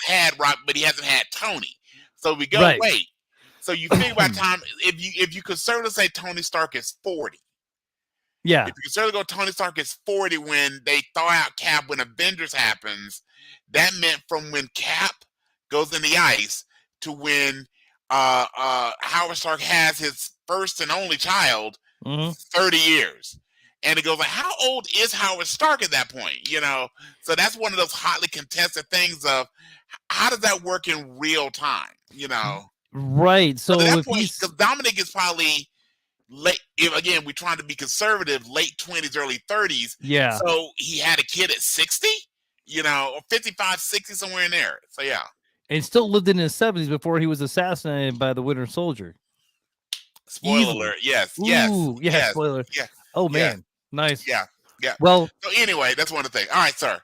had Rock, but he hasn't had Tony. So we go, wait. So you think about time, if you conservative say Tony Stark is 40. Yeah. If you conservative go Tony Stark is 40 when they thaw out Cap when Avengers happens, that meant from when Cap goes in the ice to when Howard Stark has his first and only child, 30 years. And it goes like, how old is Howard Stark at that point? You know, so that's one of those hotly contested things of how does that work in real time? You know, right? So at that point, because Dominic is probably late. Again, we're trying to be conservative, late 20s, early 30s. Yeah. So he had a kid at 60, you know, or 55, 60, somewhere in there. So yeah. And still lived in his 70s before he was assassinated by the Winter Soldier. Spoiler alert. Yes. Ooh, yes. Spoiler. Yeah. Oh man. Nice. Yeah. Well, so anyway, that's one of the things. All right, sir.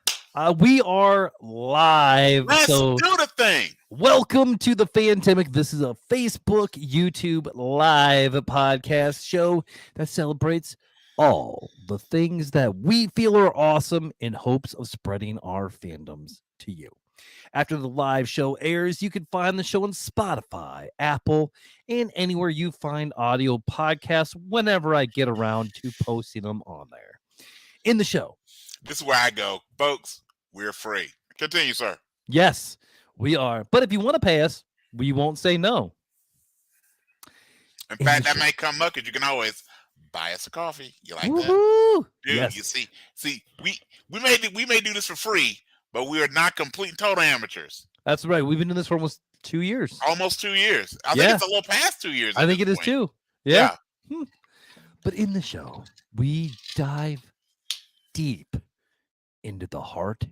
We are live. Let's do the thing. Welcome to the Fandemic. This is a Facebook, YouTube live podcast show that celebrates all the things that we feel are awesome in hopes of spreading our fandoms to you. After the live show airs, you can find the show on Spotify, Apple, and anywhere you find audio podcasts whenever I get around to posting them on there. In the show. This is where I go. Folks, we're free. Continue, sir. Yes, we are. But if you want to pay us, we won't say no. In fact, that may come up because you can always buy us a coffee. You like Woo-hoo! that? Dude, yes. You see, we may do this for free, but we are not complete and total amateurs. That's right. We've been doing this for almost 2 years. Almost 2 years. I think it's a little past 2 years. I think it is too. Yeah. But in the show, we dive deep into the heart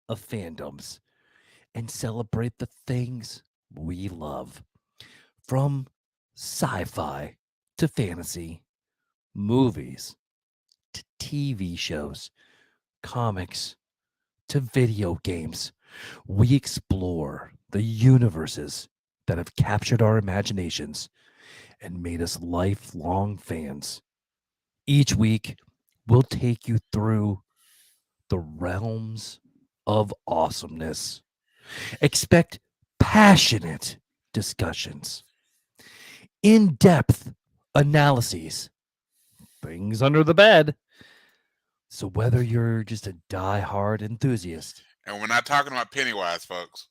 of fandoms and celebrate the things we love. From sci-fi to fantasy, movies to TV shows, comics to video games, we explore the universes that have captured our imaginations and made us lifelong fans. Each week, we'll take you through the realms of awesomeness. Expect passionate discussions, in-depth analyses, things under the bed. So whether you're just a die-hard enthusiast, and we're not talking about Pennywise, folks.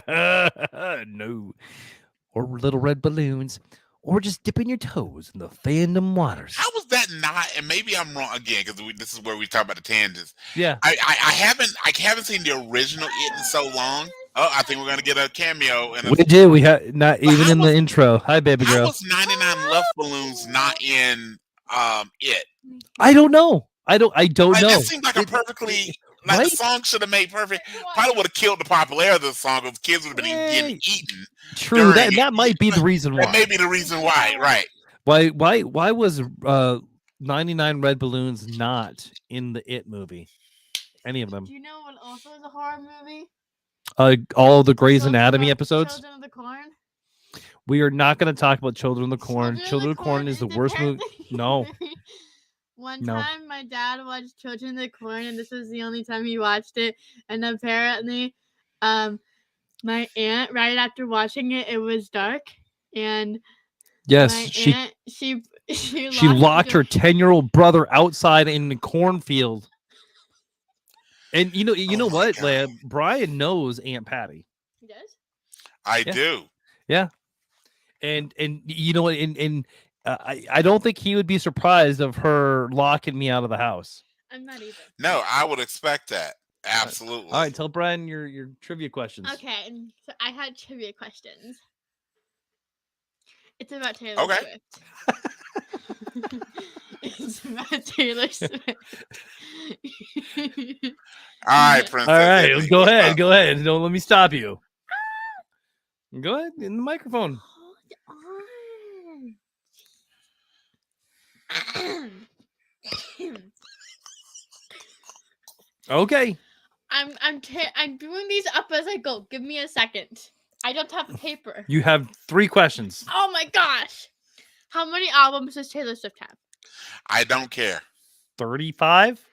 No, or little red balloons, or just dipping your toes in the fandom waters. How was that not? And maybe I'm wrong again because this is where we talk about the tangents. Yeah, I haven't seen the original It in so long. Oh, I think we're gonna get a cameo. We do. We have not even in the intro. Hi, baby girl. How was 99 Love Balloons not in It? I don't know. I don't know. That seems like a perfectly. Like right? The song should have made perfect. Probably would have killed the popularity of the song if kids would have been getting eaten. True, that might be the reason why. That may be the reason why, right? Why was 99 Red Balloons not in the It movie? Any of them? Do you know what also is a horror movie? All the Grey's Anatomy episodes. Children of the Corn. We are not going to talk about Children of the Corn. Children of the Corn is the worst movie. No. One time, my dad watched Children of the Corn, and this was the only time he watched it. And apparently, my aunt, right after watching it, it was dark, and yes, she locked her 10-year-old brother outside in the cornfield. And you know what, Lab? Brian knows Aunt Patty. He does. I do. Yeah, and you know, I don't think he would be surprised of her locking me out of the house. I'm not either. No, I would expect that. Absolutely. All right, tell Brian your trivia questions. Okay, so I had trivia questions. It's about Taylor Swift. It's about Taylor Swift. All right, Princess. All right, go ahead. Don't let me stop you. Go ahead in the microphone. Okay. I'm doing these up as I go. Give me a second. I don't have paper. You have 3 questions. Oh my gosh. How many albums does Taylor Swift have? I don't care. 35?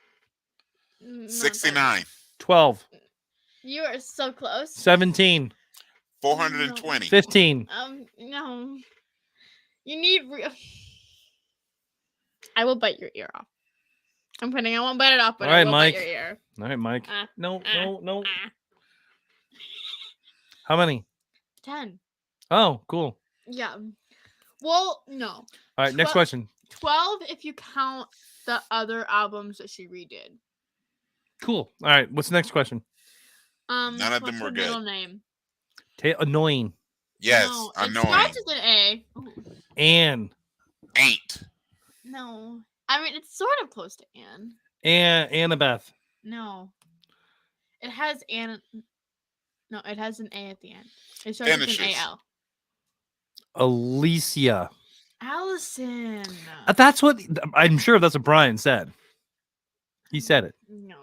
69. 12. You are so close. 17. 420. 15. No. You need real. I will bite your ear off. I'm kidding. I won't bite it off, but All right, I will Mike. bite your ear. All right, Mike. No. Ah. How many? 10. Oh, cool. Yeah. Well, no. All right, next question. 12 if you count the other albums that she redid. Cool. All right, what's the next question? None of them what's were her good. middle name? Annoying. Yes, No, annoying. It starts with an A. Ooh. Anne. Ain't. No. I mean, it's sort of close to Anne. Annabeth. No. It has Anne. No, it has an A at the end. It starts with an A-L. Alicia. Allison. That's what I'm sure that's what Brian said. He said it. No.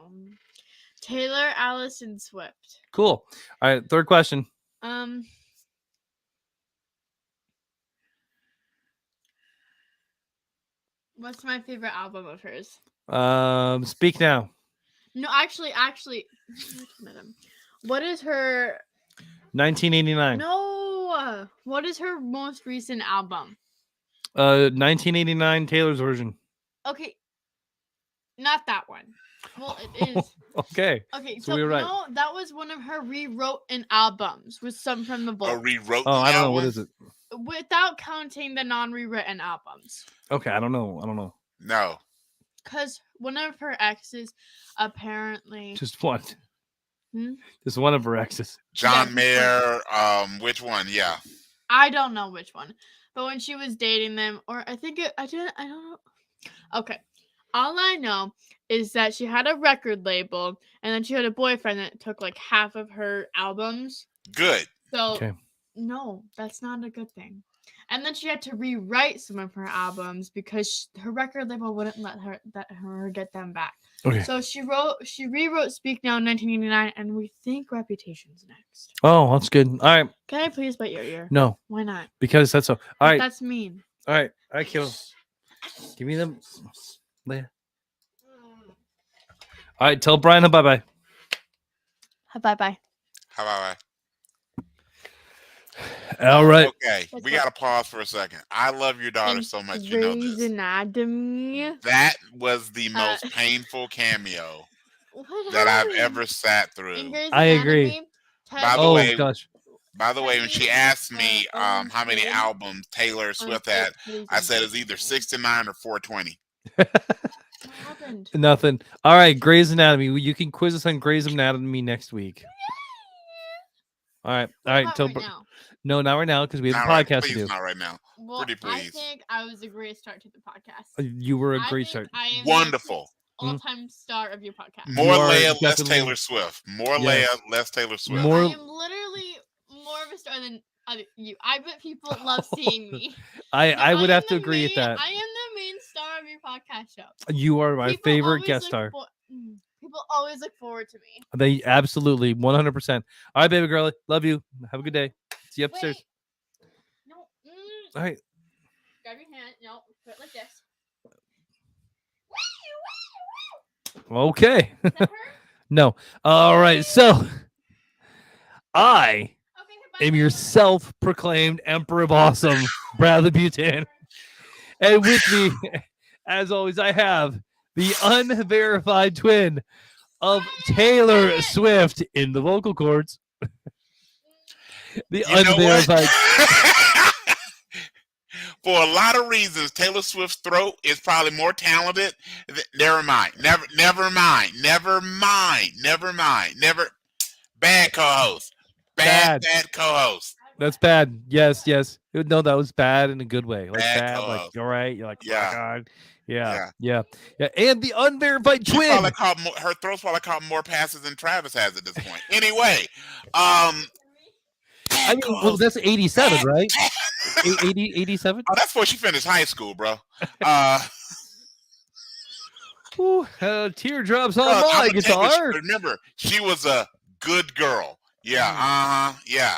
Taylor Allison Swift. Cool. All right, third question. What's my favorite album of hers? Speak Now. No, actually, what is her 1989. No. What is her most recent album? 1989 Taylor's version. Okay. Not that one. Well, it is. Okay. Okay, So so we were right. no, that was one of her rewritten albums with some from the book. Rewrote. Oh, I don't know. What is it? Without counting the non-rewritten albums. Okay, I don't know. No. Because one of her exes apparently. Just one. Hmm? Just one of her exes. John Mayer. Which one? Yeah. I don't know which one, but when she was dating them, or I don't know. Okay, all I know is that she had a record label, and then she had a boyfriend that took like half of her albums. Good. So Okay. no, that's not a good thing. And then she had to rewrite some of her albums because her record label wouldn't let her get them back. Okay. So she rewrote Speak Now in 1989, and we think Reputation's next. Oh, that's good. All right. Can I please bite your ear? No. Why not? Because that's so. All right. That's mean. All right. All right, Kayla. Give me them. All right. Tell Brian a bye-bye. Bye-bye. How about I? All right. Okay, we got to pause for a second. I love your daughter so much. You know Grey's this. Anatomy. That was the most painful cameo that I've ever sat through. I agree. By the way, gosh. By the way, when she asked me how many albums Taylor Swift had, I said it's either 69 or 420. What happened? Nothing. All right, Grey's Anatomy. You can quiz us on Grey's Anatomy next week. All right. All right. Not right now. No, not right now because we have a Not podcast please, to do. Not right now. Well, Pretty please. I think I was a great start to the podcast. You were a great think start. I am Wonderful. the all-time star of your podcast. More You are Leia, less definitely- Taylor Swift. More Yes. Leia, less Taylor Swift. More- I am literally more of a star than you. I bet people love seeing me. I would am have to the agree with main- that. I am the main star of your podcast show. You are my People favorite always guest look star. People always look forward to me. They absolutely 100%. All right, baby girl. Love you. Have a good day. See you upstairs. Wait. No. All right. Grab your hand. No, put it like this. Okay. Is that her? No. All right. So I Okay, goodbye. am your self-proclaimed Emperor of Awesome, Bradley Butan. And with me, as always, I have the unverified twin of Taylor Swift in the vocal cords. The You know what? unverified. For a lot of reasons, Taylor Swift's throat is probably more talented. Never mind. Never mind. Bad co-host. Bad co-host. That's bad. Yes. No, that was bad in a good way. Like Bad bad. Like co-host. you're right. You're like, Yeah. oh, God. Yeah. And the unverified She twin. probably caught more, her throat's probably caught more passes than Travis has at this point. Anyway, I mean, well, that's 87, right? 87? Oh, that's before she finished high school, bro. Teardrops on I'm my gonna take this- guitar. Remember, she was a good girl. Yeah, yeah.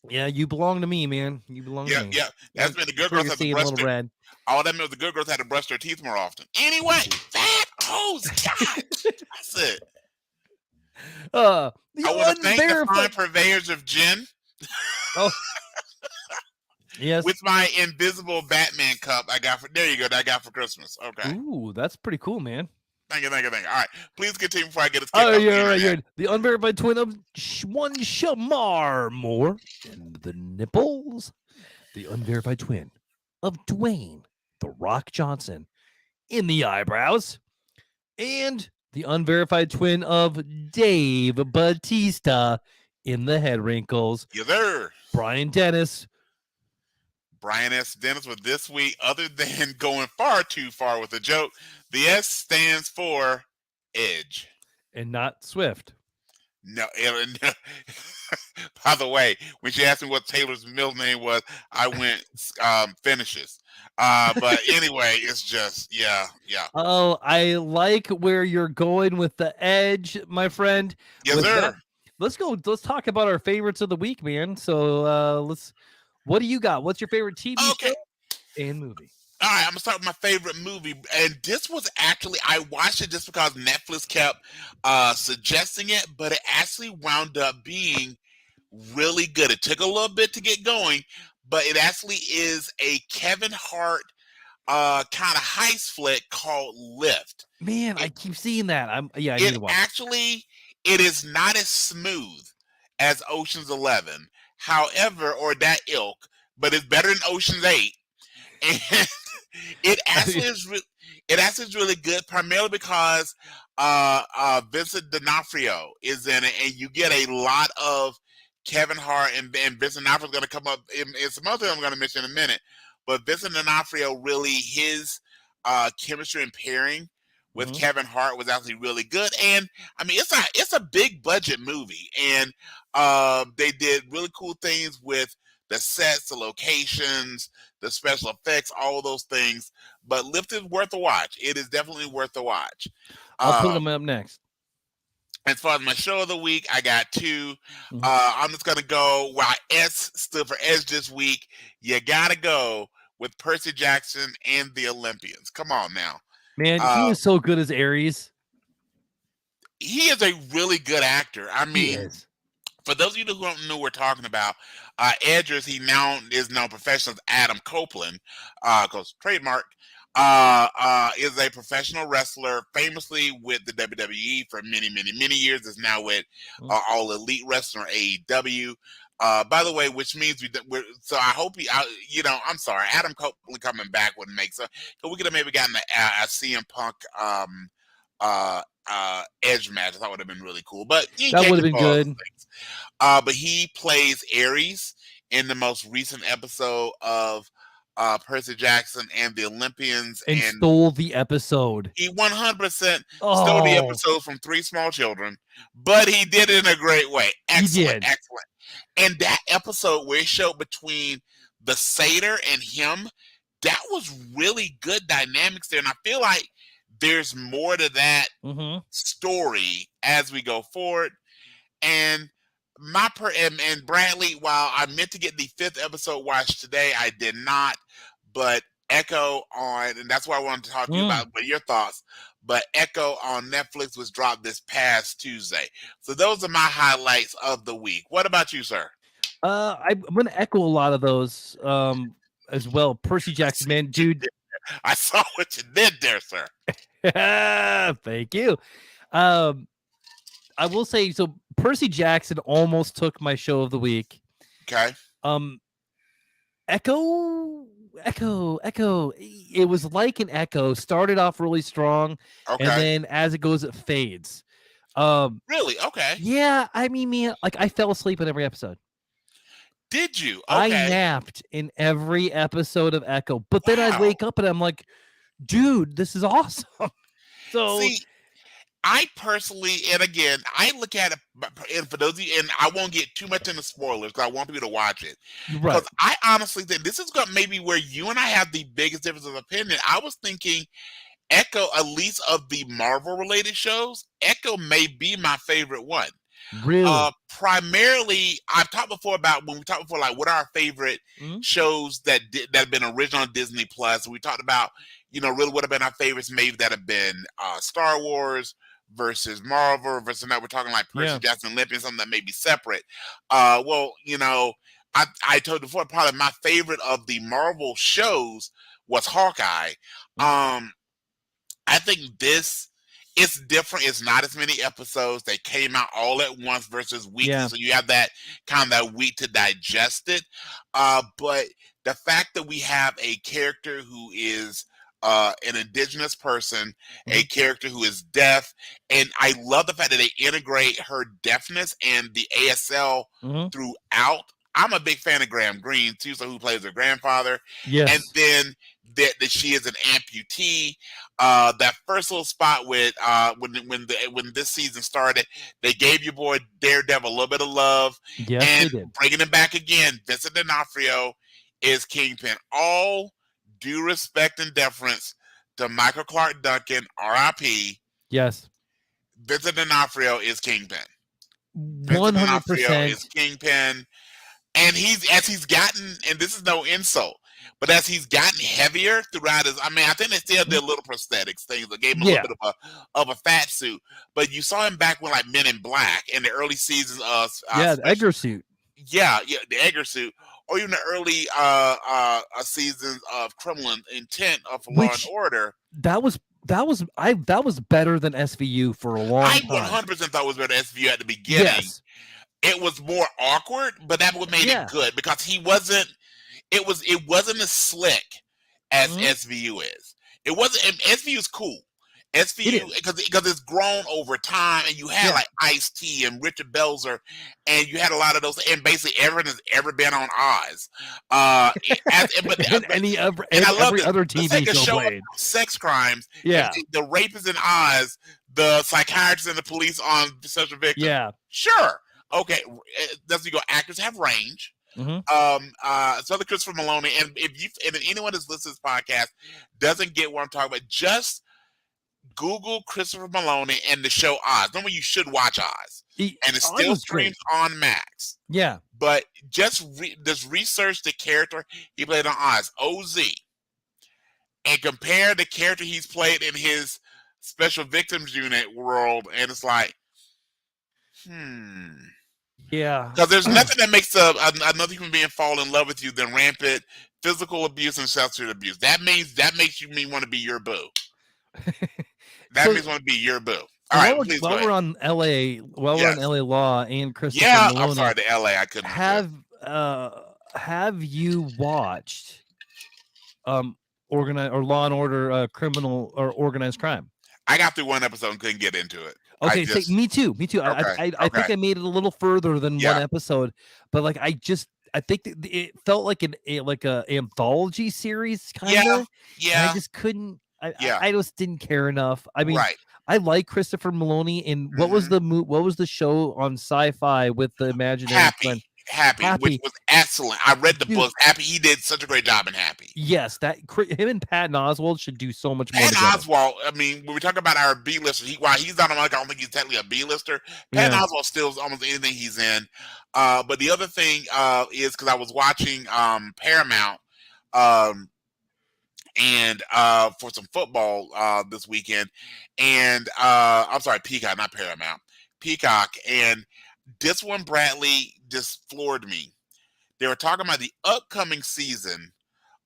Yeah, you belong to me, man. You belong to me. Yeah. That's been the good Sure girls you had see to a brush little their, red. all that meant was the good girls had to brush their teeth more often. Anyway, that God, that's it. The I want to thank the fine unverified. purveyors of gin Oh, yes. with my invisible Batman cup I got for. There you go. That I got for Christmas. Okay. Ooh, that's pretty cool, man. Thank you. All right. Please continue before I get this kicked off the You're internet. right. You're right. The unverified twin of one Shamar Moore in the nipples. The unverified twin of Dwayne The Rock Johnson in the eyebrows. And the unverified twin of Dave Batista in the head wrinkles. Yes, sir. Brian Dennis. Brian S. Dennis with this week, other than going far too far with a joke, the S stands for Edge. And not Swift. No. By the way, when she asked me what Taylor's middle name was, I went finishes. But anyway, it's just yeah. Oh, I like where you're going with the Edge, my friend. Yes, With sir. that, let's go. Let's talk about our favorites of the week, man. So what do you got? What's your favorite TV show and movie? All right, I'm gonna start with my favorite movie, and this was actually I watched it just because Netflix kept suggesting it, but it actually wound up being really good. It took a little bit to get going, but it actually is a Kevin Hart kind of heist flick called Lift. Man, I keep seeing that. I need to watch. Actually, it is not as smooth as Ocean's 11, however, or that ilk, but it's better than Ocean's 8. And it actually is really good, primarily because Vincent D'Onofrio is in it, and you get a lot of Kevin Hart and Vincent D'Onofrio is going to come up in some other I'm going to mention in a minute. But Vincent D'Onofrio, really, his chemistry and pairing with Kevin Hart was actually really good. And I mean, it's a big budget movie, and they did really cool things with the sets, the locations, the special effects, all of those things. But Lift is worth a watch. It is definitely worth a watch. I'll put them up next. As far as my show of the week, I got two. I'm just going to go, while S stood for Edge this week, you got to go with Percy Jackson and the Olympians. Come on now. Man, he is so good as Ares. He is a really good actor. I mean, for those of you who don't know what we're talking about, Edris, he now is known professional as Adam Copeland, because trademark, is a professional wrestler, famously with the WWE for many, many, many years. Is now with All Elite Wrestling, or AEW. By the way, which means so I hope I'm sorry, Adam Copeland coming back wouldn't make sense. So we could have maybe gotten a CM Punk Edge match. I thought would have been really cool, but that would have been good. But he plays Ares in the most recent episode of Percy Jackson and the Olympians, and stole the episode. He 100% stole the episode from Three Small Children, but he did it in a great way. Excellent. And that episode where it showed between the satyr and him, that was really good dynamics there. And I feel like there's more to that story as we go forward. And and Bradley, while I meant to get the 5th episode watched today, I did not. But Echo on, and that's why I wanted to talk to you about your thoughts. But Echo on Netflix was dropped this past Tuesday. So those are my highlights of the week. What about you, sir? I'm going to echo a lot of those as well. Percy Jackson, man, dude. I saw what you did there, sir. Thank you. I will say, so Percy Jackson almost took my show of the week. Okay. Echo. It was like an Echo. Started off really strong, and then as it goes, it fades. Really? Okay. Yeah, I mean, man, like I fell asleep in every episode. Did you? Okay. I napped in every episode of Echo, but then I'd wake up and I'm like, dude, this is awesome. So. See, I personally, and again, I look at it, and for those of you, and I won't get too much into spoilers because I want people to watch it. Right. Because I honestly think this is maybe where you and I have the biggest difference of opinion. I was thinking Echo, at least of the Marvel-related shows, Echo may be my favorite one. Really? Primarily, I've talked before about when we talked before, like what are our favorite shows that have been original on Disney Plus. We talked about, really what have been our favorites, maybe that have been Star Wars versus Marvel versus now we're talking like Percy Yeah. Jackson Olympian, something that may be separate. Well, I told you before, probably my favorite of the Marvel shows was Hawkeye. Um, I think this it's different. It's not as many episodes. They came out all at once versus weekly, Yeah. so you have that kind of that week to digest it. But the fact that we have a character who is an indigenous person, a character who is deaf, and I love the fact that they integrate her deafness and the ASL throughout. I'm a big fan of Graham Greene too, so who plays her grandfather, and Yes. then that she is an amputee. That first little spot with when this season started, they gave your boy Daredevil a little bit of love, Yes, and they did. bringing him back again. Vincent D'Onofrio is Kingpin. All due respect and deference to Michael Clark Duncan, R.I.P. Yes. Vincent D'Onofrio is Kingpin. Vincent D'Onofrio 100%. is Kingpin. And he's gotten, and this is no insult, but as he's gotten heavier throughout I think they still did little prosthetics things that gave him a little bit of a fat suit. But you saw him back when like Men in Black in the early seasons of the Edgar suit. Yeah, the Edgar suit, or even the early seasons of Criminal Intent of Law and Order. That was better than SVU for a long time. I 100% thought it was better than SVU at the beginning. Yes. It was more awkward, but that what made it good because he wasn't. It wasn't as slick as SVU is. It wasn't. And SVU is cool. SVU because it's grown over time, and you had like Ice-T and Richard Belzer, and you had a lot of those, and basically everyone has ever been on Oz. Every other TV show played. Sex crimes. Yeah, the rapist in Oz, the psychiatrist and the police on Sexual Victim. Yeah, sure. Okay, does you go? Actors have range. So the Christopher Maloney, and if anyone that's listening to this podcast doesn't get what I'm talking about, just Google Christopher Maloney and the show Oz. Remember, you should watch Oz, and it still streams on Max. Yeah, but just research the character he played on Oz, OZ, and compare the character he's played in his Special Victims Unit world, and it's like, Yeah, because there's nothing that makes another human being fall in love with you than rampant physical abuse and sexual abuse. That makes you want to be your boo. That makes want to be your boo. All right, while we're on LA, we're on LA Law and Christopher Maloney. I'm sorry, the LA. I couldn't have you watched organized or Law and Order criminal or organized crime? I got through one episode and couldn't get into it. Okay, me too. Okay, I think I made it a little further than one episode, but like I think it felt like an anthology series kind of. Yeah. I just couldn't. I just didn't care enough. I mean, I like Christopher Maloney. And what was the show on Sci-Fi with the imaginary friend? Happy, which was excellent. I read the book. Happy, he did such a great job in Happy. Yes, him and Patton Oswalt should do so much more. Patton Oswalt, I mean, when we talk about our B-listers, while he's not on, I don't think he's technically a B-lister. Patton Oswalt steals almost anything he's in. But the other thing is because I was watching Paramount and for some football this weekend, and I'm sorry, Peacock, not Paramount, Peacock, and this one, Bradley, just floored me. They were talking about the upcoming season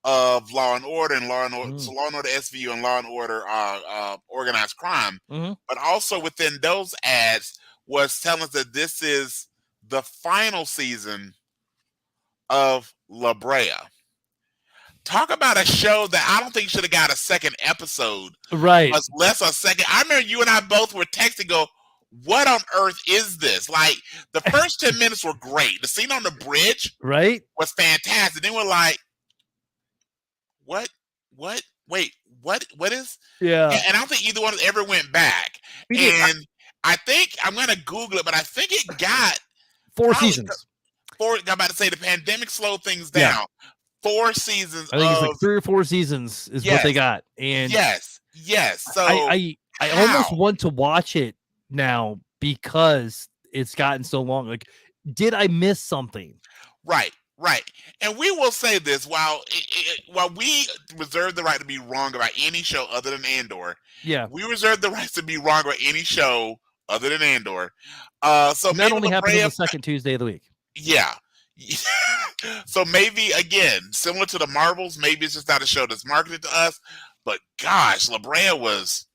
of Law and Order and Law and Order, so Law and Order SVU and Law and Order Organized Crime, but also within those ads was telling us that this is the final season of La Brea. Talk about a show that I don't think should have got a second episode, right? Less a second. I remember you and I both were texting, go, what on earth is this? Like, the first 10 minutes were great. The scene on the bridge was fantastic. Then we're like, what? Wait, what is? Yeah. And I don't think either one of us ever went back. And I think, I'm going to Google it, but I think it got 4 seasons. I'm about to say the pandemic slowed things down. 4 seasons. I think it's like 3 or 4 seasons is what they got. And yes. So I almost want to watch it now because it's gotten so long. Like, did I miss something? Right. Right. And we will say this, while we reserve the right to be wrong about any show other than Andor, Yeah. we reserve the right to be wrong about any show other than Andor. So And that maybe only La happens on Brea, the second Tuesday of the week. yeah. So maybe again, similar to the Marvels, maybe it's just not a show that's marketed to us. But gosh, La Brea was.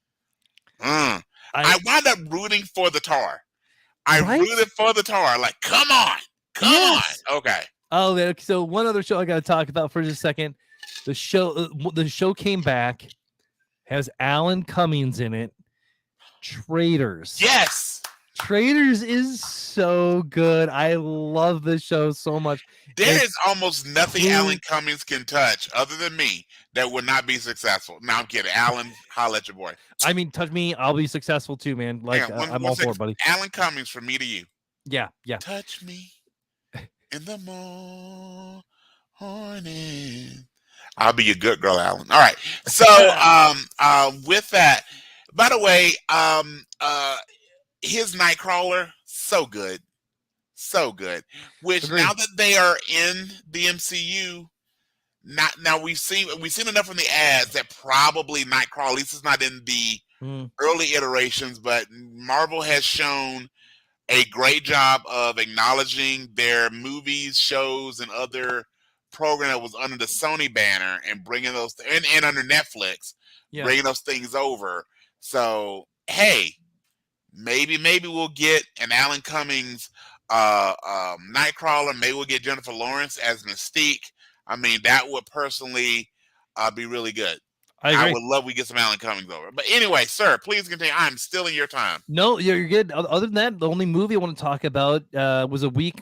I wound up rooting for the Tar. I Right? rooted for the Tar. Like, come on, Yes. on. Okay. Oh, okay, so one other show I got to talk about for just a second. The show came back, has Alan Cummings in it. Traitors. Yes. Traitors is so good. I love this show so much. There is almost nothing Alan Cummings can touch other than me that would not be successful. No, I'm kidding. Alan, holla at your boy. I mean, touch me, I'll be successful too, man. Like, I'm all for it, buddy. Alan Cummings from me to you. Yeah. Touch me in the morning. I'll be your good girl, Alan. All right. So, with that, by the way, his Nightcrawler, so good. Which Agreed. now that they are in the MCU, now we've seen enough from the ads that probably Nightcrawler, at least it's not in the early iterations, but Marvel has shown a great job of acknowledging their movies, shows, and other program that was under the Sony banner and bringing those and under Netflix, bringing those things over. So hey, maybe we'll get an Alan Cummings Nightcrawler. Maybe we'll get Jennifer Lawrence as Mystique. I mean, that would personally be really good. I would love we get some Alan Cummings over. But anyway, sir, please continue. I'm still in your time. No, you're good. Other than that, the only movie I want to talk about was a week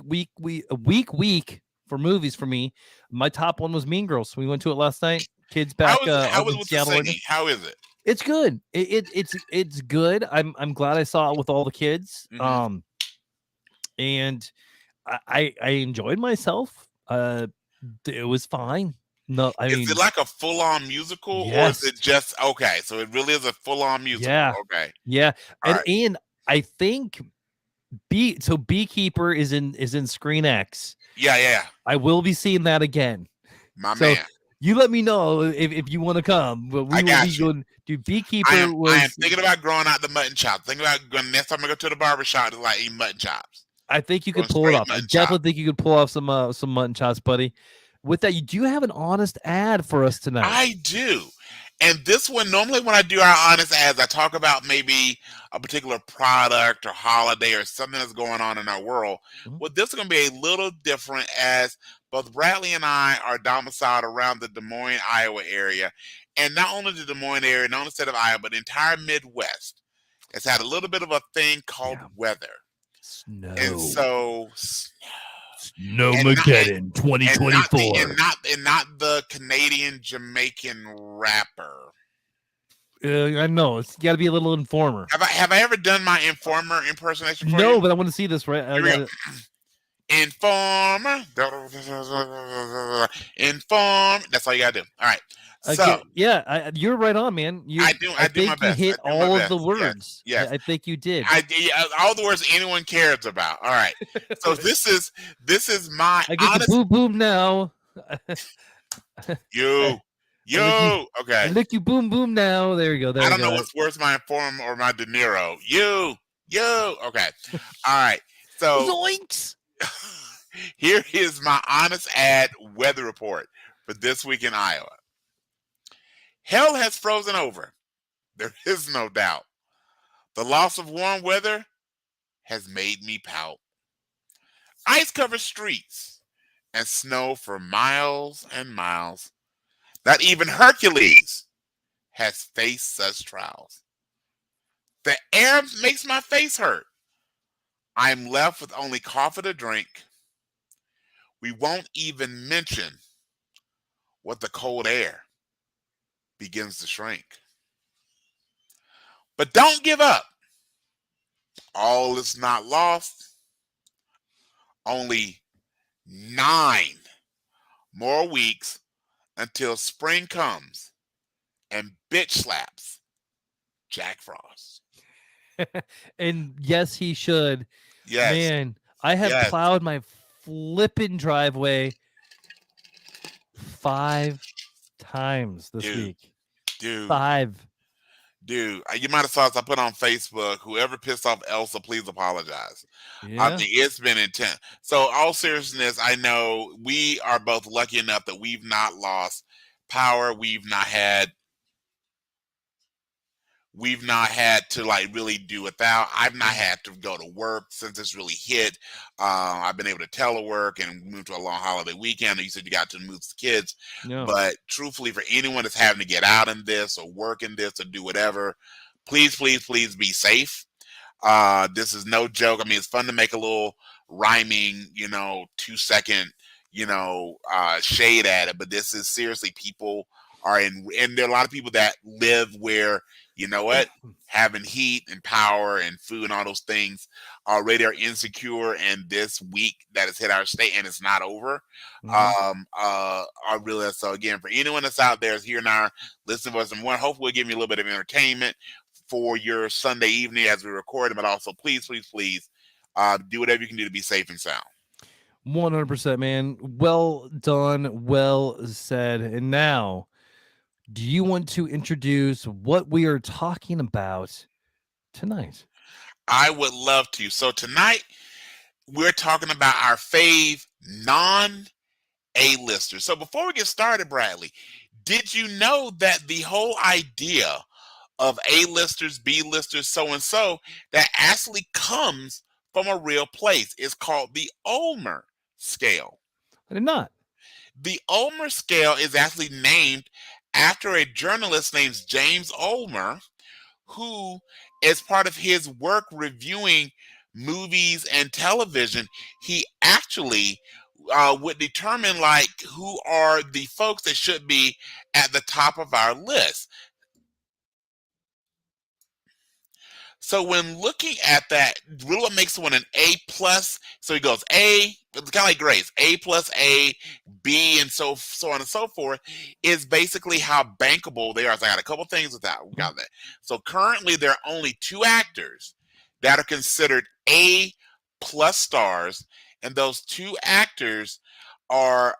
for movies for me. My top one was Mean Girls. We went to it last night. Kids back. How was with the singing? How is it? It's good. It's good. I'm glad I saw it with all the kids. Mm-hmm. And I enjoyed myself. It was fine. No, I mean, is it like a full-on musical, or is it just okay? So it really is a full-on musical. Yeah. Okay. Yeah. And I think Beekeeper is in Screen X. Yeah. I will be seeing that again. My man. You let me know if you want to come. But we will be going. Dude, Beekeeper I am thinking about growing out the mutton chops. Thinking about going next time I go to the barbershop to like eat mutton chops. I think you could pull it off. I definitely think you could pull off some mutton chops, buddy. With that, you do have an honest ad for us tonight. I do. And this one, normally when I do our honest ads, I talk about maybe a particular product or holiday or something that's going on in our world. Mm-hmm. Well, this is going to be a little different, as both Bradley and I are domiciled around the Des Moines, Iowa area. And not only the Des Moines area, not only the state of Iowa, but the entire Midwest has had a little bit of a thing called weather. Snow. And so... Snowmageddon 2024, and not the Canadian Jamaican rapper. I know it's got to be a little Informer. Have I ever done my Informer impersonation? No, but I want to see this. Right, Informer, inform. That's all you gotta do. All right. So you're right on, man. I do my best. You hit all of the words. Yes. I think you did. All the words anyone cares about. All right. So this is my. I get the boom boom now. Okay. I lick you boom boom now. There you go. I don't know what's worse, my Informer or my De Niro. You. Okay. All right. So zoinks. Here is my honest ad weather report for this week in Iowa. Hell has frozen over. There is no doubt. The loss of warm weather has made me pout. Ice-covered streets and snow for miles and miles. Not even Hercules has faced such trials. The air makes my face hurt. I'm left with only coffee to drink. We won't even mention what the cold air begins to shrink. But don't give up. All is not lost. Only 9 more weeks until spring comes and bitch slaps Jack Frost. And yes, he should. Yes. Man, I have plowed my flipping driveway 5 times this week. Dude. 5. Dude, you might have saw us. I put on Facebook. Whoever pissed off Elsa, please apologize. Yeah. I mean, it's been intense. So, all seriousness, I know we are both lucky enough that we've not lost power. We've not had to like really do without. I've not had to go to work since it's really hit. I've been able to telework and move to a long holiday weekend. You said you got to move the kids, but truthfully, for anyone that's having to get out in this or work in this or do whatever, please be safe. This is no joke. I mean, it's fun to make a little rhyming, 2-second, shade at it, but this is seriously, people are and there are a lot of people that live where, you know what, having heat and power and food and all those things already are insecure, and this week that has hit our state and it's not over. I realize. So again, for anyone that's out there is here now listening to us, and hopefully we'll give you a little bit of entertainment for your Sunday evening as we record them, but also please do whatever you can do to be safe and sound. 100%, man. Well done, well said. And now, do you want to introduce what we are talking about tonight? I would love to. So tonight, we're talking about our fave non-A-listers. So before we get started, Bradley, did you know that the whole idea of A-listers, B-listers, so-and-so, that actually comes from a real place? It's called the Ulmer scale. I did not. The Ulmer scale is actually named after a journalist named James Ulmer, who, as part of his work reviewing movies and television, he actually would determine like who are the folks that should be at the top of our list. So when looking at that, really what makes one an A plus, so he goes A, it's kind of like grades, A plus A, B, and so on and so forth, is basically how bankable they are. So I got a couple things with that. We got that. So currently there are only 2 actors that are considered A plus stars, and those 2 actors are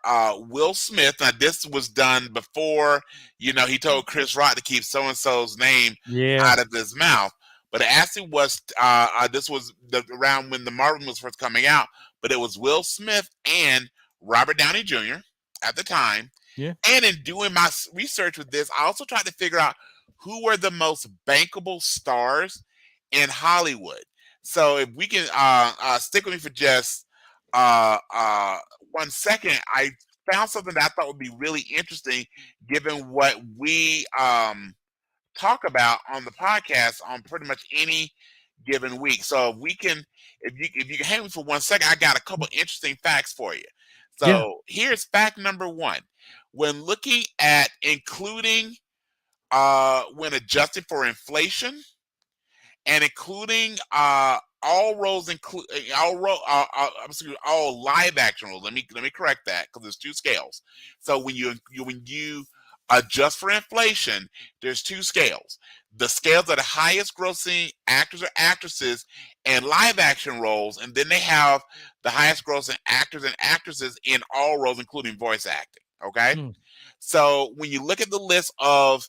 Will Smith. Now this was done before, he told Chris Rock to keep so-and-so's name out of his mouth. But it actually was, this was around when the Marvel was first coming out, but it was Will Smith and Robert Downey Jr. at the time. Yeah. And in doing my research with this, I also tried to figure out who were the most bankable stars in Hollywood. So if we can stick with me for just 1 second, I found something that I thought would be really interesting given what we talk about on the podcast on pretty much any given week. So if you can hang me for 1 second, I got a couple interesting facts for you. So here's fact number 1. When looking at including when adjusted for inflation and including all roles all live action roles. Let me correct that because there's 2 scales. So when you adjust for inflation, there's 2 scales. The scales are the highest grossing actors or actresses in live action roles, and then they have the highest grossing actors and actresses in all roles, including voice acting. Okay? So when you look at the list of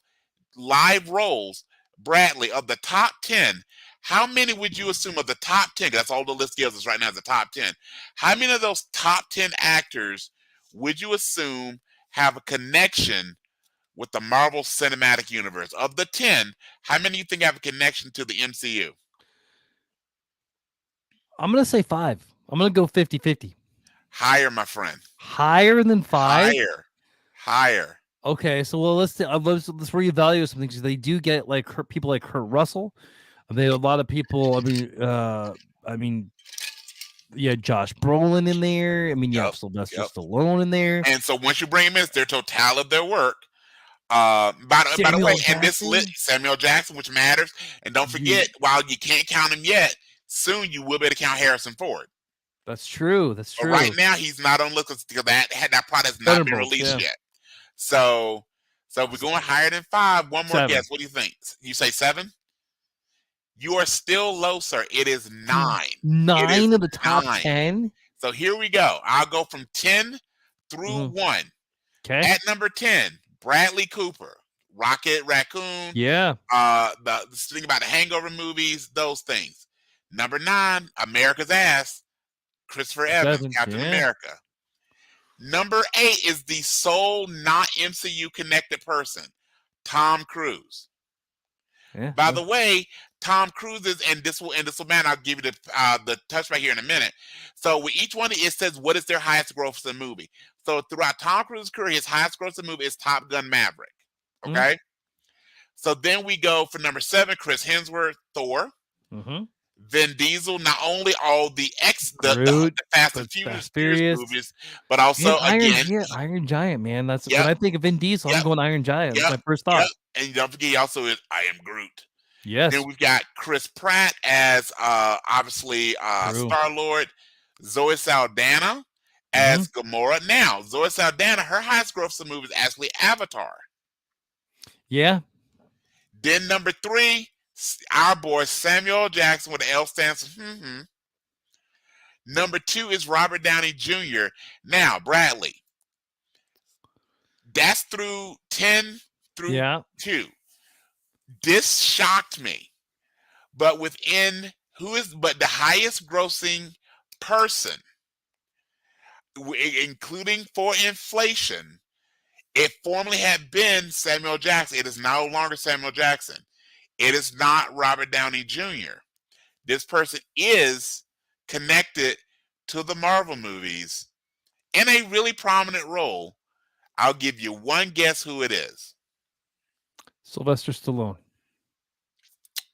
live roles, Bradley, of the top 10, how many would you assume of the top 10? That's all the list gives us right now is the top 10. How many of those top 10 actors would you assume have a connection with the Marvel Cinematic Universe? Of the 10, how many do you think have a connection to the MCU? I'm going to say 5. I'm going to go 50-50. Higher, my friend. Higher than 5? Higher. Okay, so let's reevaluate some things. They do get like people like Kurt Russell. They have a lot of people. Josh Brolin in there. You have Sylvester Stallone in there. And so once you bring them in, it's their total of their work. By the way, and this list, Samuel Jackson, which matters. And don't forget, while you can't count him yet, soon you will be able to count Harrison Ford. That's true. But right now, he's not on the list because that product has not been released yet. So we're going higher than 5. One more 7. guess. What do you think? You say 7? You are still low, sir. It is 9. 9 of the top 10? So here we go. I'll go from 10 through 1. Okay. At number 10, Bradley Cooper, Rocket Raccoon. Yeah. The thing about the Hangover movies, those things. Number 9, America's Ass, Christopher Evans, Captain Yeah. America. Number 8 is the sole not MCU connected person, Tom Cruise. Yeah. By the way, Tom Cruise is, and this will man, I'll give you the touchback here in a minute. So with each one, it says what is their highest grossing movie. So throughout Tom Cruise's career, his highest grossing movie is Top Gun Maverick. Okay. So then we go for number 7, Chris Hemsworth, Thor. Vin Diesel, not only all the Fast and Furious movies, but also Iron Giant, man. That's when I think of Vin Diesel, I'm going Iron Giant. That's my first thought. And don't forget, he also is I Am Groot. Yes. Then we've got Chris Pratt as obviously Star-Lord, Zoe Saldana as Gamora. Now, Zoe Saldana, her highest grossing movie is actually Avatar. Yeah. Then number 3, our boy Samuel Jackson with the L stands for Number 2 is Robert Downey Jr. Now, Bradley, that's through 10 through 2. This shocked me. But but the highest grossing person, including for inflation, it formerly had been Samuel Jackson. It is no longer Samuel Jackson. It is not Robert Downey Jr. This person is connected to the Marvel movies in a really prominent role. I'll give you one guess who it is. Sylvester Stallone.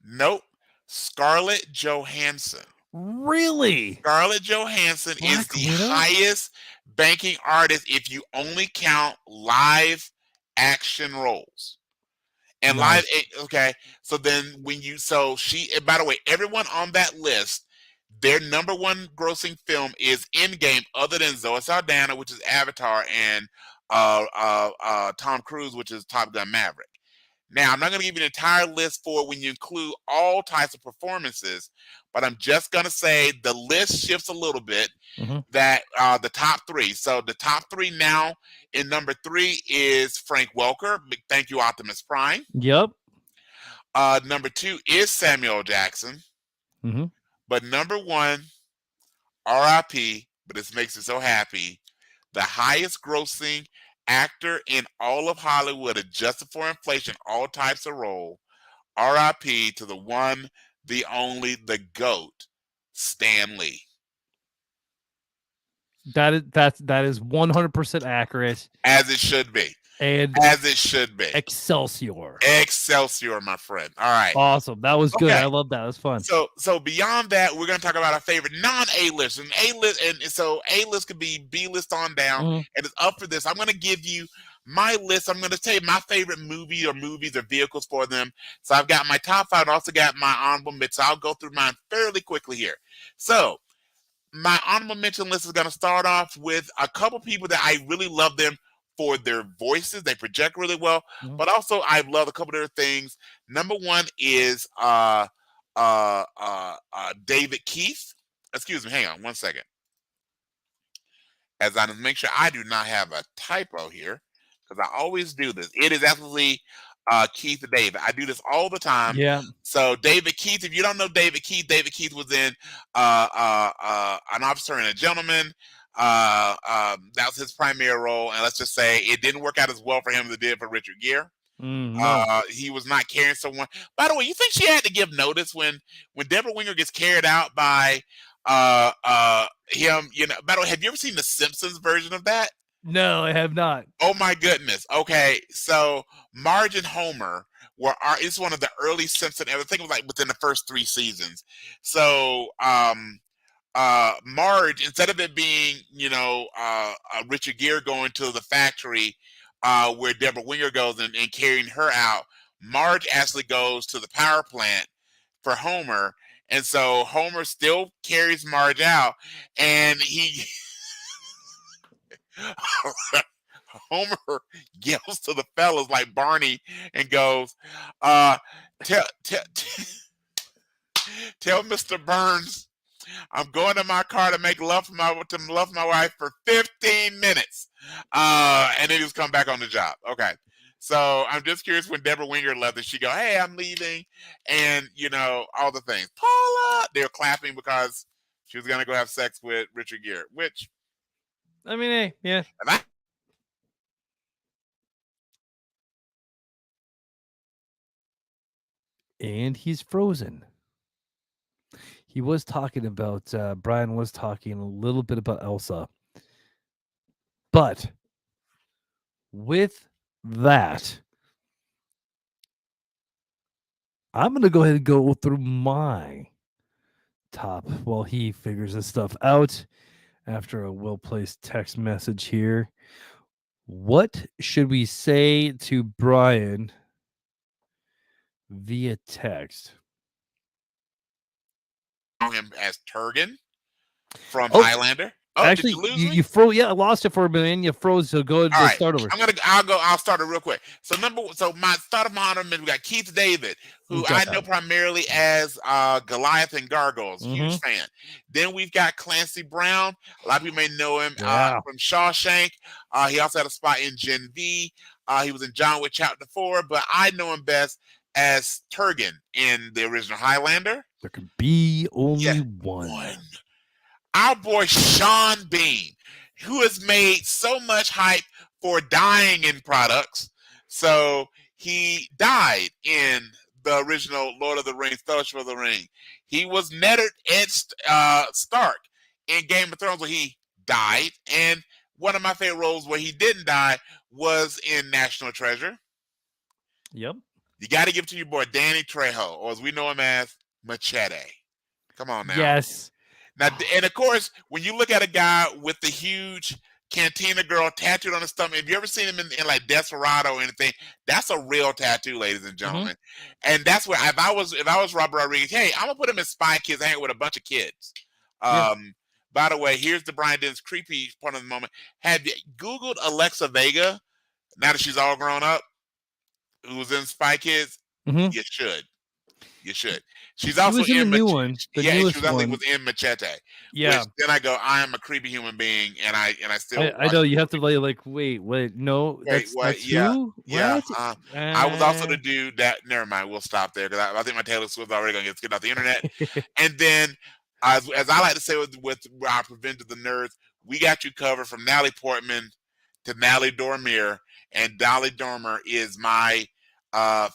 Nope. Scarlett Johansson. Really? Scarlett Johansson is the highest banking artist if you only count live action roles. And so then by the way, everyone on that list, their number 1 grossing film is Endgame, other than Zoe Saldana, which is Avatar, and Tom Cruise, which is Top Gun Maverick. Now, I'm not going to give you an entire list for when you include all types of performances, but I'm just going to say the list shifts a little bit. That the top 3. So the top 3 now in number 3 is Frank Welker. Thank you, Optimus Prime. Yep. Number 2 is Samuel Jackson. But number 1, R.I.P., but this makes me so happy, the highest grossing actor in all of Hollywood, adjusted for inflation, all types of role, R.I.P. to the one, the only, the GOAT, Stan Lee. That is 100% accurate. As it should be. And as it should be. Excelsior, my friend. All right. Awesome. That was good. I love that. It was fun. So beyond that, we're going to talk about our favorite non-A-list. And A-list, and so A-list could be B-list on down. And it's up for this. I'm going to give you my list. I'm going to tell you my favorite movies or vehicles for them. So I've got my top 5. I also got my honorable mention. I'll go through mine fairly quickly here. So my honorable mention list is going to start off with a couple people that I really love them for their voices. They project really well, but also I love a couple of their things. Number 1 is David Keith. Excuse me, hang on one second. As I make sure I do not have a typo here, because I always do this. It is absolutely Keith David. I do this all the time. Yeah. So David Keith, if you don't know David Keith was in An Officer and a Gentleman. That was his primary role, and let's just say it didn't work out as well for him as it did for Richard Gere. No. He was not carrying someone. By the way, you think she had to give notice when Deborah Winger gets carried out by him? You know. By the way, have you ever seen the Simpsons version of that? No, I have not. Oh my goodness. Okay, so Marge and Homer it's one of the early Simpsons. I think it was like within the first 3 seasons. So Marge, instead of it being, Richard Gere going to the factory where Deborah Winger goes and carrying her out, Marge actually goes to the power plant for Homer. And so Homer still carries Marge out, and Homer yells to the fellas like Barney and goes, tell Mr. Burns I'm going to my car to make love to my wife for 15 minutes. and then he was come back on the job. Okay. So I'm just curious when Deborah Winger left, did she go, "Hey, I'm leaving," and all the things. Paula, they're clapping because she was gonna go have sex with Richard Gere, which I mean, hey, yeah. And he's frozen. He was talking about Brian was talking a little bit about Elsa, but with that, I'm going to go ahead and go through my top while he figures this stuff out after a well-placed text message here. What should we say to Brian via text? Him as Turgan from Highlander. Oh, actually, did you lose me? You froze. Yeah, I lost it for a minute. You froze. So go ahead and start over. I'll start it real quick. So my start of my honorable, we got Keith David, who I know primarily as Goliath and Gargoyles. Huge fan. Then we've got Clancy Brown. A lot of people may know him from Shawshank. He also had a spot in Gen V. He was in John Wick Chapter 4, but I know him best as Turgan in the original Highlander. There could be only one. Our boy Sean Bean, who has made so much hype for dying in products. So he died in the original Lord of the Rings, Fellowship of the Ring. He was Ned Stark in Game of Thrones where he died. And one of my favorite roles where he didn't die was in National Treasure. Yep. You got to give it to your boy Danny Trejo, or as we know him as Machete. Come on now. Yes. Now, and of course, when you look at a guy with the huge Cantina Girl tattooed on his stomach, have you ever seen him in like Desperado or anything? That's a real tattoo, ladies and gentlemen. And that's where if I was Robert Rodriguez, hey, I'm gonna put him in Spy Kids, hanging with a bunch of kids. By the way, here's the Brian Dennis creepy part of the moment. Have you Googled Alexa Vega now that she's all grown up, who was in Spy Kids? You should. You should. She's also in the new one. She was in Machete. Yeah. Which, then I go, I am a creepy human being, and I still. I know you have to like wait, no, that's who? Yeah. I was also the dude that. Never mind. We'll stop there because I think my Taylor Swift already gonna get off the internet. And then, as I like to say with our Prevent the Nerds, we got you covered from Natalie Portman to Natalie Dormer, and Natalie Dormer is my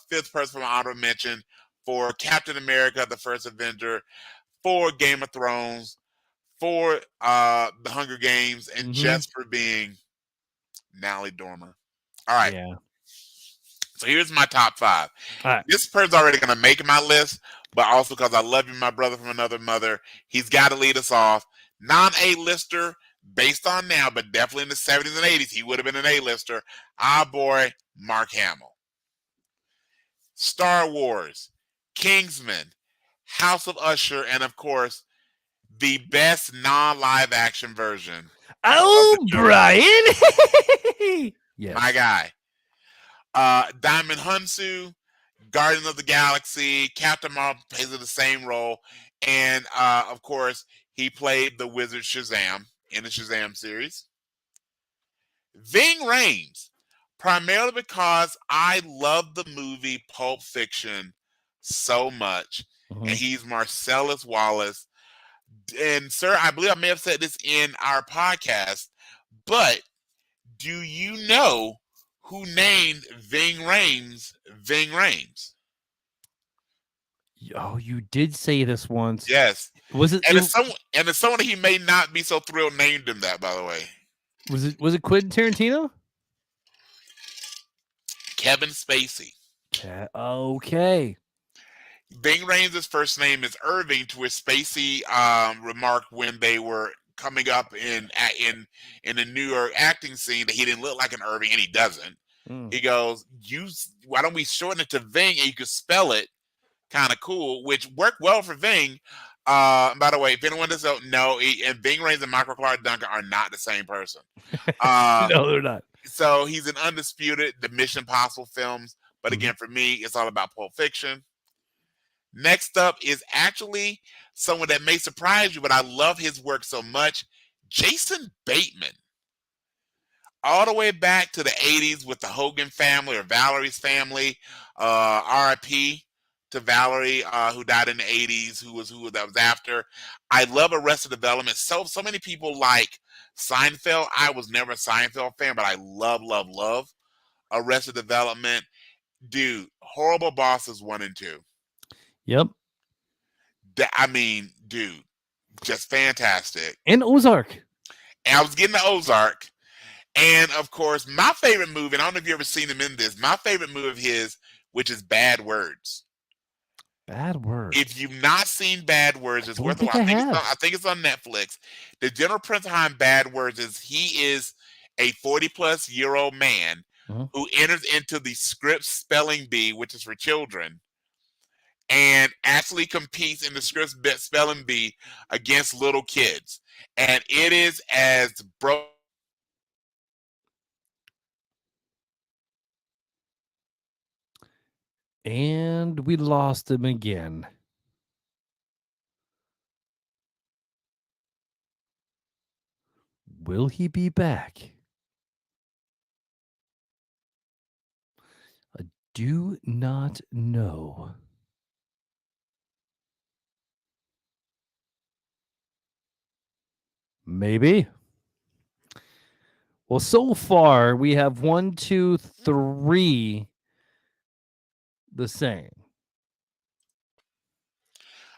fifth person from honorable mention for Captain America, the First Avenger, for Game of Thrones, for The Hunger Games, and just for being Natalie Dormer. All right. Yeah. So here's my top 5. This person's already going to make my list, but also because I love you, my brother from another mother, he's got to lead us off. Non-A-lister, based on now, but definitely in the 70s and 80s, he would have been an A-lister. Our boy, Mark Hamill. Star Wars, Kingsman, House of Usher, and of course, the best non-live action version. Oh, Brian! Yes. My guy. Diamond Hunsu, Guardian of the Galaxy, Captain Marvel plays the same role, and of course, he played the wizard Shazam in the Shazam series. Ving Rhames, primarily because I love the movie Pulp Fiction so much, and he's Marcellus Wallace. And sir, I believe I may have said this in our podcast, but do you know who named Ving Rhames Ving Rhames? Oh, you did say this once. Yes. Was it? And it's someone he may not be so thrilled named him that, by the way. Was it Quentin Tarantino? Kevin Spacey. Okay. Ving Rhames' first name is Irving, to which Spacey remarked when they were coming up in the New York acting scene that he didn't look like an Irving, and he doesn't. He goes, why don't we shorten it to Ving, and you could spell it kind of cool, which worked well for Ving. By the way, if anyone doesn't know, and Ving Rhames and Michael Clark Duncan are not the same person. No, they're not. So he's an undisputed, the Mission Impossible films. But again, for me, it's all about Pulp Fiction. Next up is actually someone that may surprise you, but I love his work so much. Jason Bateman. all the way back to the 80s with the Hogan family or Valerie's family. RIP to Valerie, who died in the 80s, who that was after. I love Arrested Development. So many people like Seinfeld. I was never a Seinfeld fan, but I love Arrested Development. Dude, Horrible Bosses 1 and 2. Yep. I mean, dude, just fantastic. And Ozark. And I was getting to Ozark. And of course, my favorite movie, and I don't know if you've ever seen him in this, my favorite movie of his, which is Bad Words. Bad Words. If you've not seen Bad Words, it's worth a watch. I think it's on Netflix. The general principle behind Bad Words is he is a 40-plus-year-old man who enters into the script spelling bee, which is for children, and actually competes in the script spelling bee against little kids. And it is as broke. And we lost him again. Will he be back? I do not know. Maybe. Well, so far we have 1, 2, 3 the same.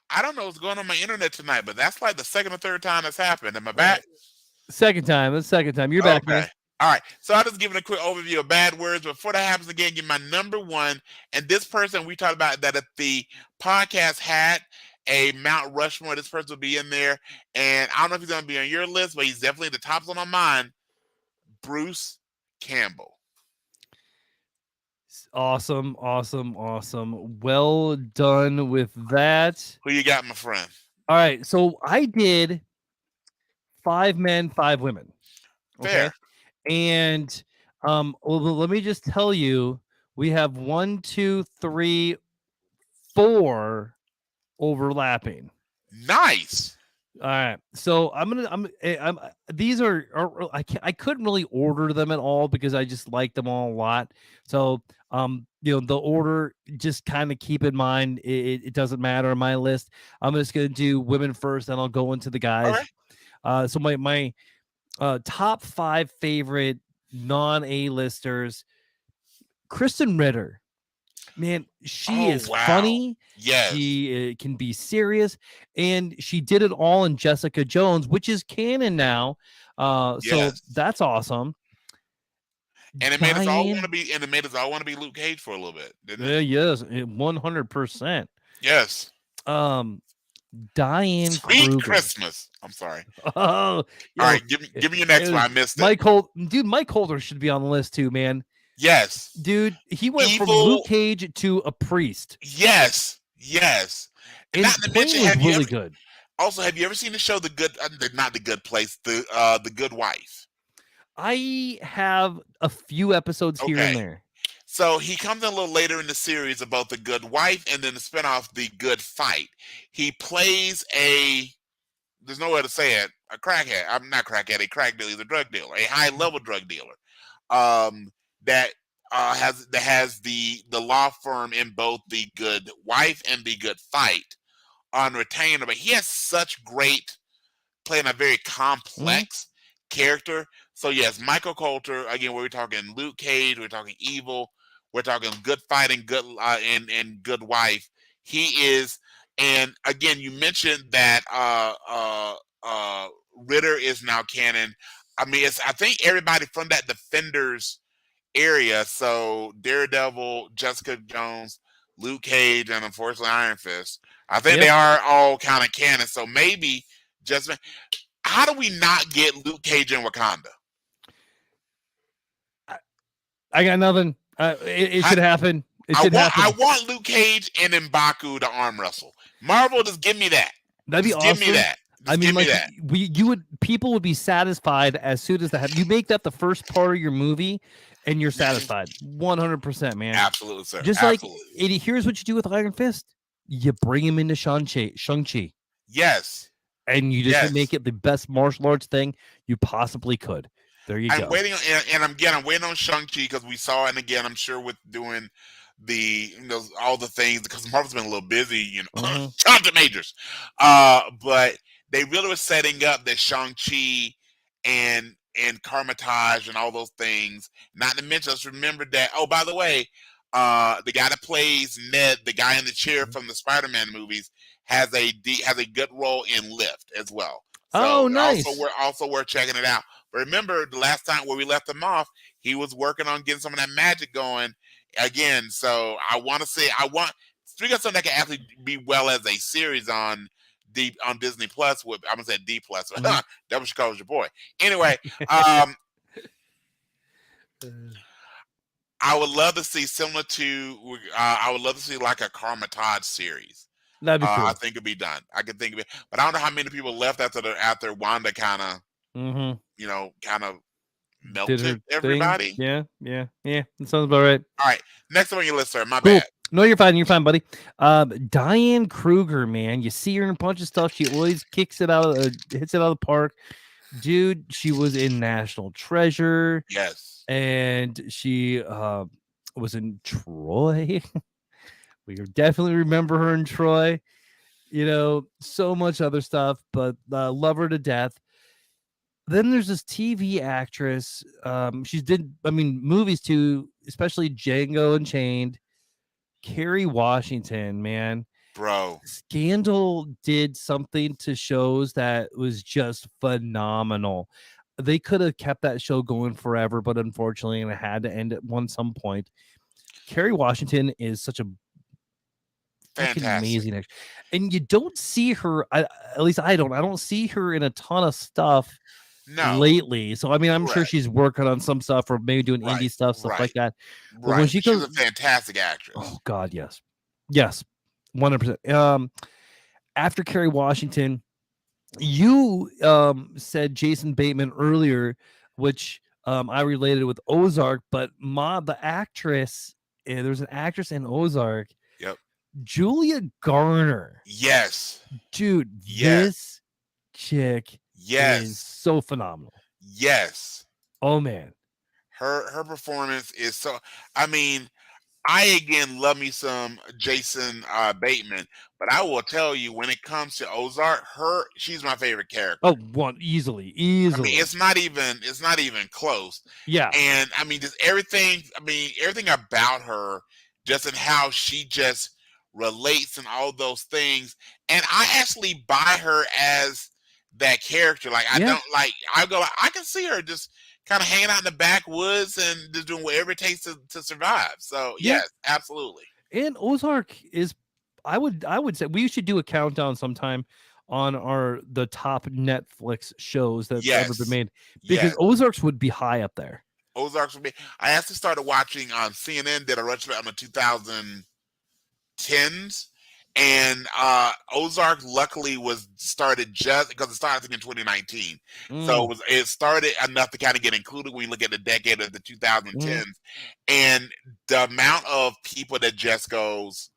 I don't know what's going on my internet tonight, but that's like the second or third time that's happened. Am I back? Second time. That's the second time. You're back, man. All right. So I'll just give it a quick overview of Bad Words. Before that happens again, give my number one. And this person, we talked about that if the podcast had a Mount Rushmore, this person will be in there. And I don't know if he's going to be on your list, but he's definitely the top on my mind. Bruce Campbell. Awesome. Well done with that. Who you got, my friend? All right. So I did 5 men, 5 women. Okay. Fair. And well, let me just tell you, we have 1, 2, 3, 4 overlapping. Nice. All right, so these are I couldn't really order them at all because I just like them all a lot. So the order, just kind of keep in mind it doesn't matter on my list. I'm just gonna do women first, and I'll go into the guys. Right. So my top 5 favorite non-A-listers: Kristen Ritter. Man, she is funny. Yes. She can be serious, and she did it all in Jessica Jones, which is canon now. So that's awesome. And it made us all want to be. And it made us all want to be Luke Cage for a little bit, didn't it? Yes, 100%. Yes. Diane Sweet Kruger. Christmas. I'm sorry. Oh, all right. Give me your next one. I missed it. Mike Holder should be on the list too, man. Yes. Dude, he went from Luke Cage to a priest. Yes. And not to mention, really good. Also, have you ever seen the show not The Good Place, The Good Wife? I have a few episodes here and there. So he comes in a little later in the series about The Good Wife, and then the spinoff, The Good Fight. He plays there's no way to say it, a crackhead. I'm not crackhead, a crack dealer, he's a drug dealer, a high-level drug dealer. That has the law firm in both The Good Wife and The Good Fight on retainer, but he has such great playing a very complex character. So yes, Michael Coulter, again, we're talking Luke Cage, we're talking Evil, we're talking Good Fight and Good and Good Wife. He is, and again, you mentioned that Ritter is now canon. I mean, I think everybody from that Defenders area, so Daredevil, Jessica Jones, Luke Cage, and unfortunately Iron Fist, I think they are all kind of canon. So maybe how do we not get Luke Cage in Wakanda? I got nothing. It should happen. I want Luke Cage and M'Baku to arm wrestle. Marvel, just give me that. That'd be awesome. Give me that. People would be satisfied as soon as that. You make that the first part of your movie, and you're satisfied. 100%, man. Absolutely, sir. Just Absolutely. Like, here's what you do with Iron Fist. You bring him into Shang-Chi. Yes. And you just make it the best martial arts thing you possibly could. There you I'm go. waiting on, and I'm waiting on Shang-Chi because we saw it, and again, I'm sure with doing all the things because Marvel's been a little busy, Mm-hmm. Jonathan Majors. But they really were setting up that Shang-Chi and Carmitage and all those things. Not to mention, let's remember that. Oh, by the way, the guy that plays Ned, the guy in the chair from the Spider-Man movies, has a good role in Lift as well. So Oh, nice. also we're checking it out. But remember the last time where we left him off, he was working on getting some of that magic going again. So speaking of something that can actually be well as a series on Disney Plus. I'm gonna say D Plus. Mhm. Double Chicago's your boy. Anyway, I would love to see similar to. I would love to see like a Carmitage series. That'd be I cool. think it'd be done. I could think of it, but I don't know how many people left after Wanda kind of Mm-hmm. kind of Did melted her thing. everybody. Yeah. That sounds about right. All right, next one on your list, sir. My Cool. bad. No, you're fine. You're fine, buddy. Diane Kruger, man. You see her in a bunch of stuff. She always hits it out of the park. Dude, she was in National Treasure. Yes. And she was in Troy. We definitely remember her in Troy. So much other stuff, but love her to death. Then there's this TV actress. She's did movies too, especially Django Unchained. Kerry Washington, man. Bro. Scandal did something to shows that was just phenomenal. They could have kept that show going forever, but unfortunately, it had to end at some point. Kerry Washington is such a fucking amazing actor, and you don't see her. At least I don't see her in a ton of stuff lately. So I'm sure she's working on some stuff or maybe doing indie stuff like that. But when she was a fantastic actress. Oh God, yes, 100%. After Kerry Washington, you said Jason Bateman earlier, which I related with Ozark, but the actress, there's an actress in Ozark. Yep. Julia Garner. Yes. Dude, this chick is so phenomenal. Yes. Oh man. Her performance is so I again love me some Jason Bateman, but I will tell you when it comes to Ozark, she's my favorite character. Oh, easily. It's not even close. Yeah. And just everything about her, just in how she just relates and all those things. And I actually buy her as that character. Like I can see her just kind of hanging out in the backwoods and just doing whatever it takes to survive. So yes, absolutely. And Ozark is, I would say we should do a countdown sometime on the top Netflix shows that's ever been made, because Ozarks would be high up there. Ozarks would be. I actually started watching on CNN. Did a retrospective on the 2010s. And Ozark luckily was started just because it started I think in 2019. So it started enough to kind of get included when you look at the decade of the 2010s. And the amount of people that just goes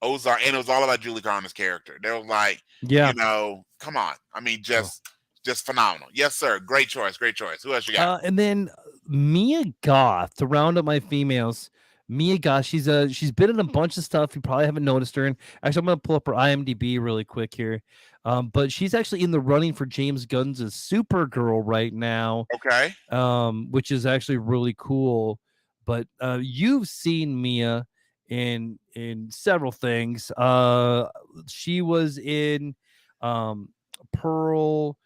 Ozark, and it was all about Julie Garner's character. They were like, come on. Just phenomenal. Yes, sir. Great choice. Who else you got? And then Mia Goth, to round up my females. Mia Goth, she's been in a bunch of stuff. You probably haven't noticed her. And actually, I'm gonna pull up her IMDb really quick here. But she's actually in the running for James Gunn's Supergirl right now. Okay. Which is actually really cool. But you've seen Mia in several things. She was in Pearl.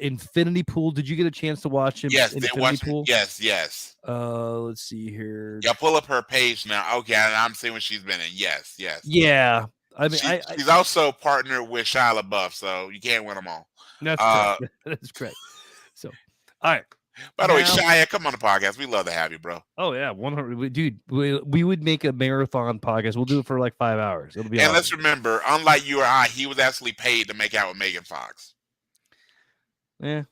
Infinity Pool. Did you get a chance to watch him? Yes, Infinity Pool. Yes. Let's see here. Yeah, pull up her page now. Okay, I'm seeing what she's been in. Yes. Yeah, she's also partnered with Shia LaBeouf, so you can't win them all. That's correct. That's correct. So, all right. By the way, Shia, come on the podcast. We love to have you, bro. Oh yeah, 100. Dude, we would make a marathon podcast. We'll do it for like 5 hours. It'll be. And let's remember, unlike you or I, he was actually paid to make out with Megan Fox. Yeah.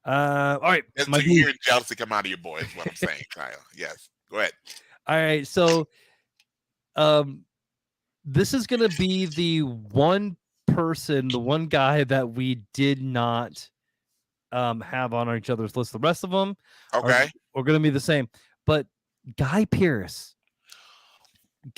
All right. You're hearing jealousy come out of your boy, is what I'm saying, Kyle. Yes. Go ahead. All right. So, this is gonna be the one guy that we did not have on each other's list. The rest of them Okay. are going to be the same. But Guy Pearce,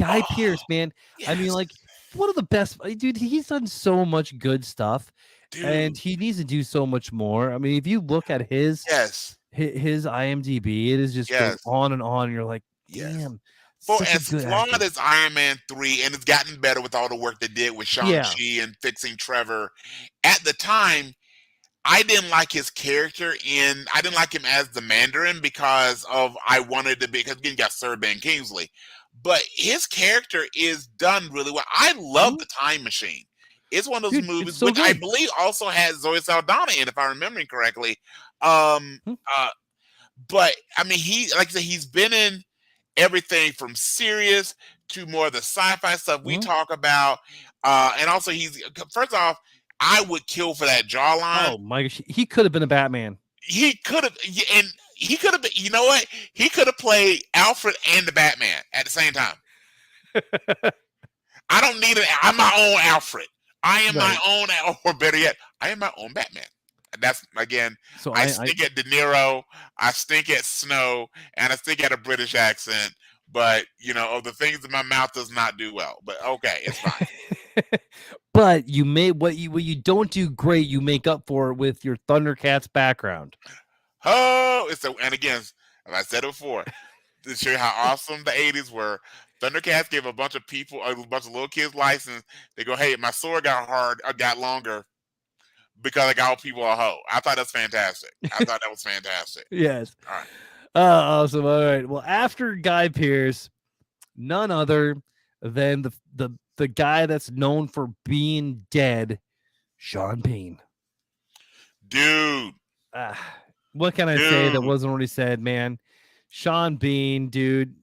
Oh, man. I mean, yes, like one of the best, dude. He's done so much good stuff, and dude. he needs to do so much more. I mean, if you look at his Yes, IMDb, it is just goes yes, on and on. And you're like, yes. damn, For such a as good flawed actor. as Iron Man 3, and it's gotten better with all the work they did with Yeah. Shang-Chi and fixing Trevor, at the time, I didn't like his character I didn't like him as the Mandarin because I wanted to be, because again, you got Sir Ben Kingsley. But his character is done really well. I love Mhm. The Time Machine. It's one of those Dude, it's movies, so which I good. believe also has Zoe Saldana in, if I'm remembering correctly. Um, Hmm. but I mean, like I said, he's been in everything from serious to more of the sci-fi stuff we Mhm. talk about. And also he's, first off, I would kill for that jawline. Oh my gosh, he could have been a Batman. He could have, and he could have been, you know what? He could have played Alfred and the Batman at the same time. I don't need I'm my own Alfred. I am my own, or better yet, I am my own Batman. That's, again, So I stink at De Niro, I stink at Snow, and I stink at a British accent. But, of the things that my mouth does not do well. But okay, it's fine. But you what you don't do great, you make up for it with your Thundercats background. Oh, and again, as I said it before, to show you how awesome the 80s were, Thundercats gave a bunch of little kids license. They go, hey, my sword got longer because I got people a hoe. I thought that's fantastic. I thought that was fantastic. Yes. All right. Awesome. All right. Well, after Guy Pearce, none other than the guy that's known for being dead, Sean Bean. Dude. What can I say that wasn't already said, man? Sean Bean, dude.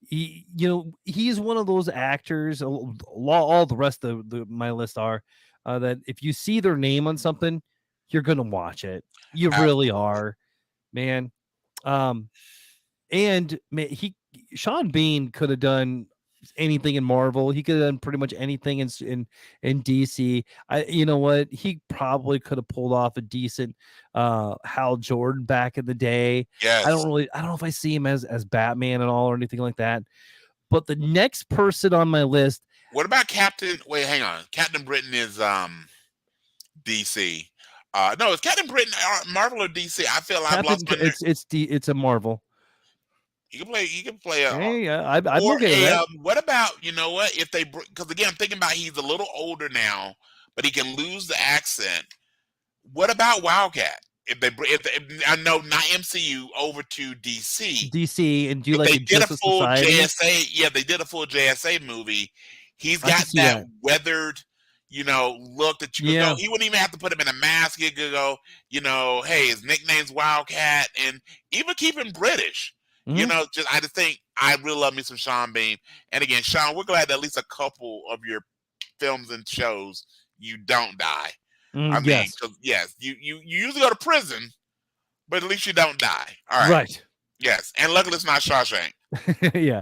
He's one of those actors. All the rest of my list are that if you see their name on something, you're gonna watch it. You really are, man. And man, Sean Bean could have done anything in Marvel. He could have done pretty much anything in DC. You know what? He probably could have pulled off a decent Hal Jordan back in the day. Yes. I don't know if I see him as Batman at all or anything like that. But the next person on my list. What about Captain Britain is DC. No, it's Captain Britain Marvel or DC? I feel I've lost my it's a Marvel. You can play a. Hey, I'm okay with that. What about, if they, because again, I'm thinking about he's a little older now, but he can lose the accent. What about Wildcat? If I know not MCU over to DC and do like they did a full Society? JSA. Yeah, they did a full JSA movie. He's got that weathered, look that you could go. He wouldn't even have to put him in a mask. He could go, hey, his nickname's Wildcat, and even keep him British. Mm-hmm. I just think I really love me some Sean Bean. And again, Sean, we're glad that at least a couple of your films and shows you don't die. I mean, yes, you usually go to prison, but at least you don't die. All right. Right. Yes, and luckily it's not Shawshank. Yeah.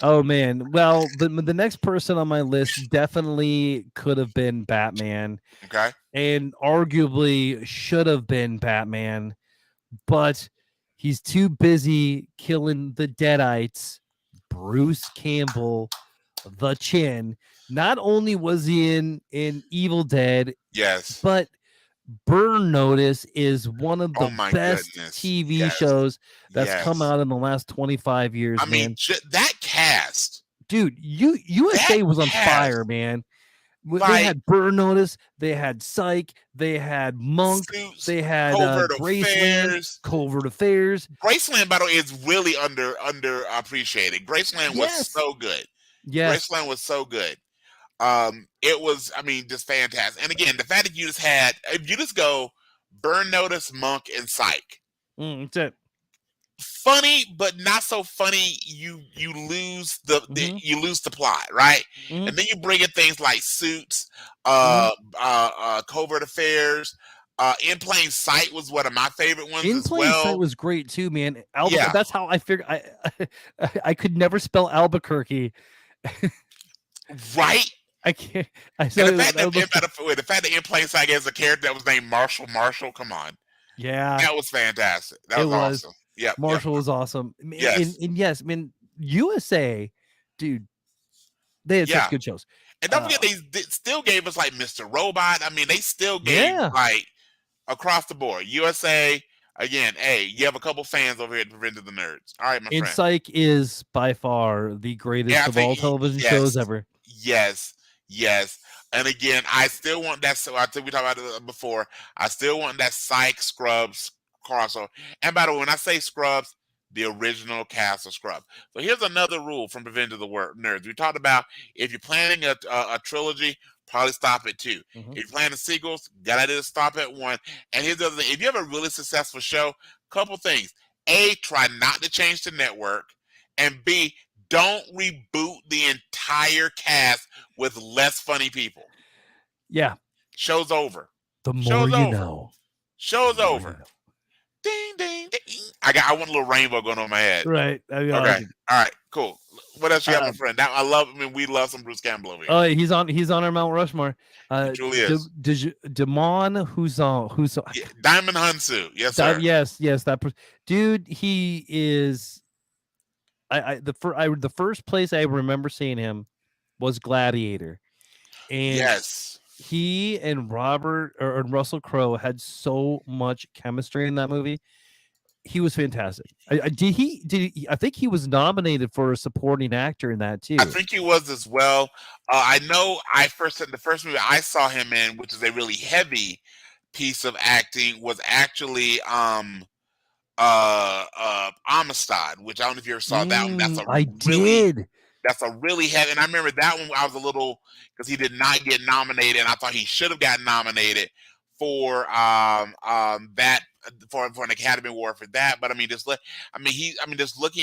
Oh man. Well, the next person on my list definitely could have been Batman. Okay. And arguably should have been Batman, but he's too busy killing the Deadites. Bruce Campbell, the Chin. Not only was he in Evil Dead, yes, but Burn Notice is one of the best TV shows that's come out in the last 25 years. I mean, that cast, dude, USA was on fire, man. They had Burn Notice, they had Psych, they had Monk, they had Covert Affairs. Graceland, by the way, is really underappreciated. Graceland was so good. Yes, Graceland was so good. It was, I mean, just fantastic. And again, the fact that if you just go Burn Notice, Monk, and Psych. That's it. Funny, but not so funny. You lose you lose the plot, right? Mm-hmm. And then you bring in things like Suits, Covert Affairs. In Plain Sight was one of my favorite ones. In Plain Sight was great too, man. That's how I figured I could never spell Albuquerque. Right? I can't. The fact that In Plain Sight has a character that was named Marshall. Come on. Yeah, That was fantastic. That it was was. awesome. Yep. Marshall was awesome. Yes. And yes, I mean USA, dude, they had such Yeah. good shows. And don't forget, they still gave us like Mr. Robot. I mean, they still gave Yeah. like across the board. USA, again, hey, you have a couple fans over here at Revenge of the Nerds. All right, my And friend. Psych is by far the greatest Yeah, I of all think television yes, shows ever. yes. And again, I still want that. So I think we talked about it before. I still want that Psych Scrubs crossover. And by the way, when I say Scrubs, the original cast of Scrubs. So here's another rule from Revenge of the Nerds. We talked about if you're planning a trilogy, probably stop at 2. Mhm. If you're planning sequels, gotta do stop at 1. And here's the other thing: if you have a really successful show, couple things: A, try not to change the network, and B, don't reboot the entire cast with less funny people. Yeah. Show's over. The more Show's you over. know. Show's The more over. you know. Ding, ding, ding. I want a little rainbow going on my head. Right. I Okay. like it. All right. Cool. What else you got, my friend? Now, I mean, we love some Bruce Campbell over here. Oh, he's on our Mount Rushmore. He truly is. Damon Husson. Yeah, Diamond Hunsu. Yes, sir. Yes, dude. He is. The first place I remember seeing him was Gladiator, and Yes, he and Russell Crowe had so much chemistry in that movie. He was fantastic. Did he? I think he was nominated for a supporting actor in that too. I think he was as well. I know. The first movie I saw him in, which is a really heavy piece of acting, was actually Amistad, which I don't know if you ever saw that one. That's a really heavy, and I remember that one. I was a little because he did not get nominated, and I thought he should have gotten nominated for that for an Academy Award for that. But I mean, just looking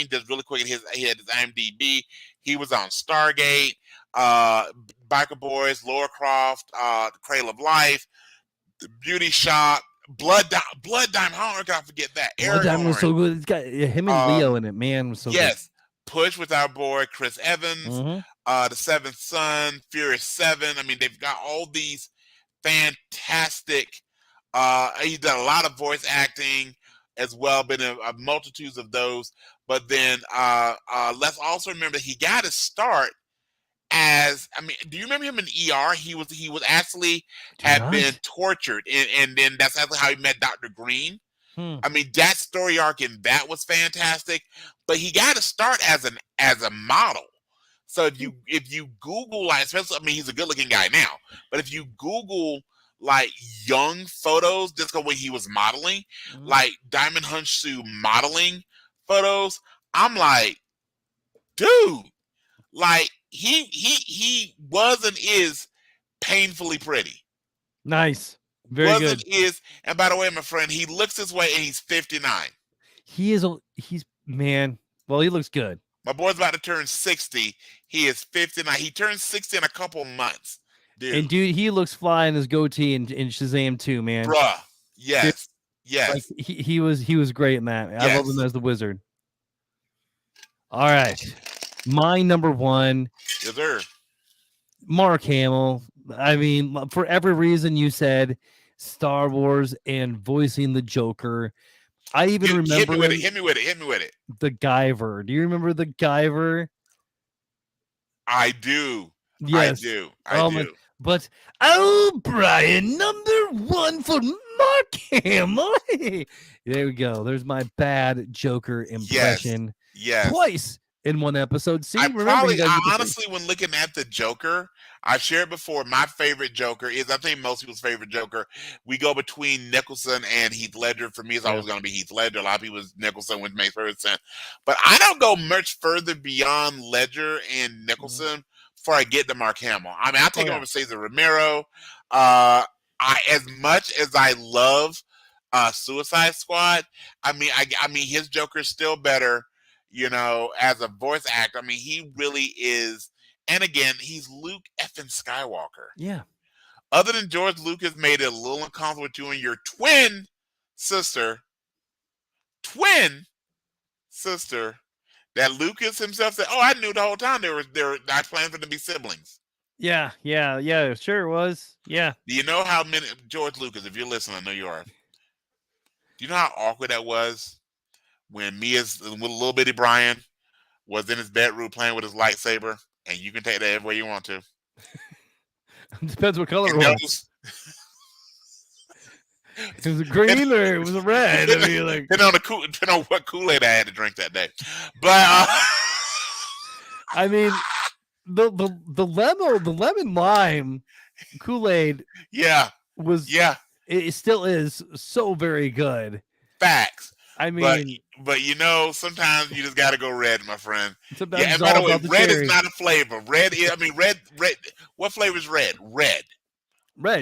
just really quick at his IMDb, he was on Stargate, Biker Boys, Laura Croft, The Cradle of Life, The Beauty Shop, Blood Diamond. How can I forget that? Blood Diamond was so good. It's got him and Leo in it. Man, was so good. Push with our boy Chris Evans, The Seventh Son, Furious 7. I mean, they've got all these fantastic. He's done a lot of voice acting as well, been in multitudes of those. But then let's also remember he got his start as, I mean, do you remember him in ER? He was actually been tortured, and then that's actually how he met Dr. Green. I mean, that story arc in that was fantastic, but he got to start as a model. So if you Google, like, especially, I mean, he's a good looking guy now, but if you Google like young photos, just when he was modeling, like Diamond Hunsu modeling photos, I'm like, dude, like he was and is painfully pretty. Nice. Very good. And by the way, my friend, he looks his way, and he's 59. He's man. Well, he looks good. My boy's about to turn 60. He is 59. He turns 60 in a couple months, dude. And dude, he looks fly in his goatee in Shazam 2, man. Bruh. Yes. Dude, yes. Like, he was great in that. Yes. I love him as the Wizard. All right. My number one. Yes, sir. Mark Hamill. I mean, for every reason you said, Star Wars and voicing the Joker. I even remember hit me with it. The Guyver. Do you remember the Guyver? I do. Yes. I do. But Brian, number one for Mark Hamill. There we go. There's my bad Joker impression. Yes. Twice in one episode. See, honestly, when looking at the Joker, I've shared before, my favorite Joker is, I think most people's favorite Joker, we go between Nicholson and Heath Ledger. For me, it's always going to be Heath Ledger. A lot of people, Nicholson, which makes perfect sense. But I don't go much further beyond Ledger and Nicholson before I get to Mark Hamill. I mean, I take him over Cesar Romero. As much as I love Suicide Squad, I mean, his Joker is still better, you know, as a voice actor. I mean, he really is. And again, he's Luke effing Skywalker. Yeah. Other than George Lucas made it a little uncomfortable with you and your twin sister, that Lucas himself said, "Oh, I knew the whole time I planned for them to be siblings." Yeah, sure it was. Yeah. Do you know how many, George Lucas, if you're listening, I know you are. Do you know how awkward that was when Mia's little bitty Brian was in his bedroom playing with his lightsaber, and you can take that everywhere you want to. Depends what color And it was. It was a green or it was a red. I mean, like, depending on what Kool-Aid I had to drink that day. But I mean, the lemon lime Kool-Aid, was it still is so very good. Facts. I mean, but sometimes you just gotta go red, my friend. Sometimes and it's by the all way, about the red cherry. is not a flavor. Red is, red. What flavor is red? Red,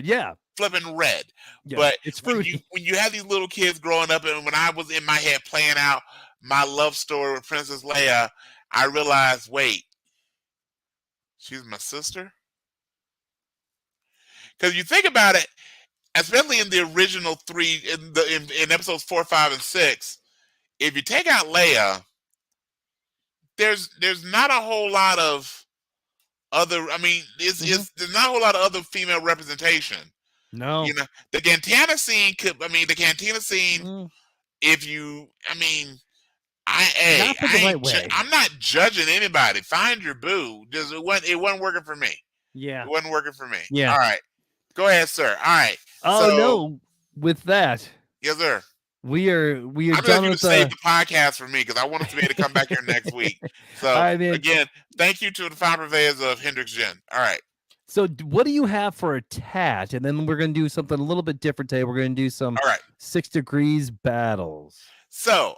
yeah. Flipping red. Yeah, but it's fruity. When you have these little kids growing up, and when I was in my head playing out my love story with Princess Leia, I realized, wait, she's my sister? Because you think about it, especially in the original three, in episodes 4, 5, and 6, if you take out Leia, there's not a whole lot of other. I mean, there's not a whole lot of other female representation. No, the Cantina scene If you, not the right way. I'm not judging anybody. Find your boo. Just it wasn't working for me. Yeah, it wasn't working for me. Yeah. All right, go ahead, sir. All right. Oh no, with that, yes, sir. We are I'm done going with to save the podcast for me because I want us to be able to come back here next week. So again, thank you to the fine purveyors of Hendrix Gin. All right. So what do you have for a tat? And then we're going to do something a little bit different today. We're going to do some 6 degrees battles. So,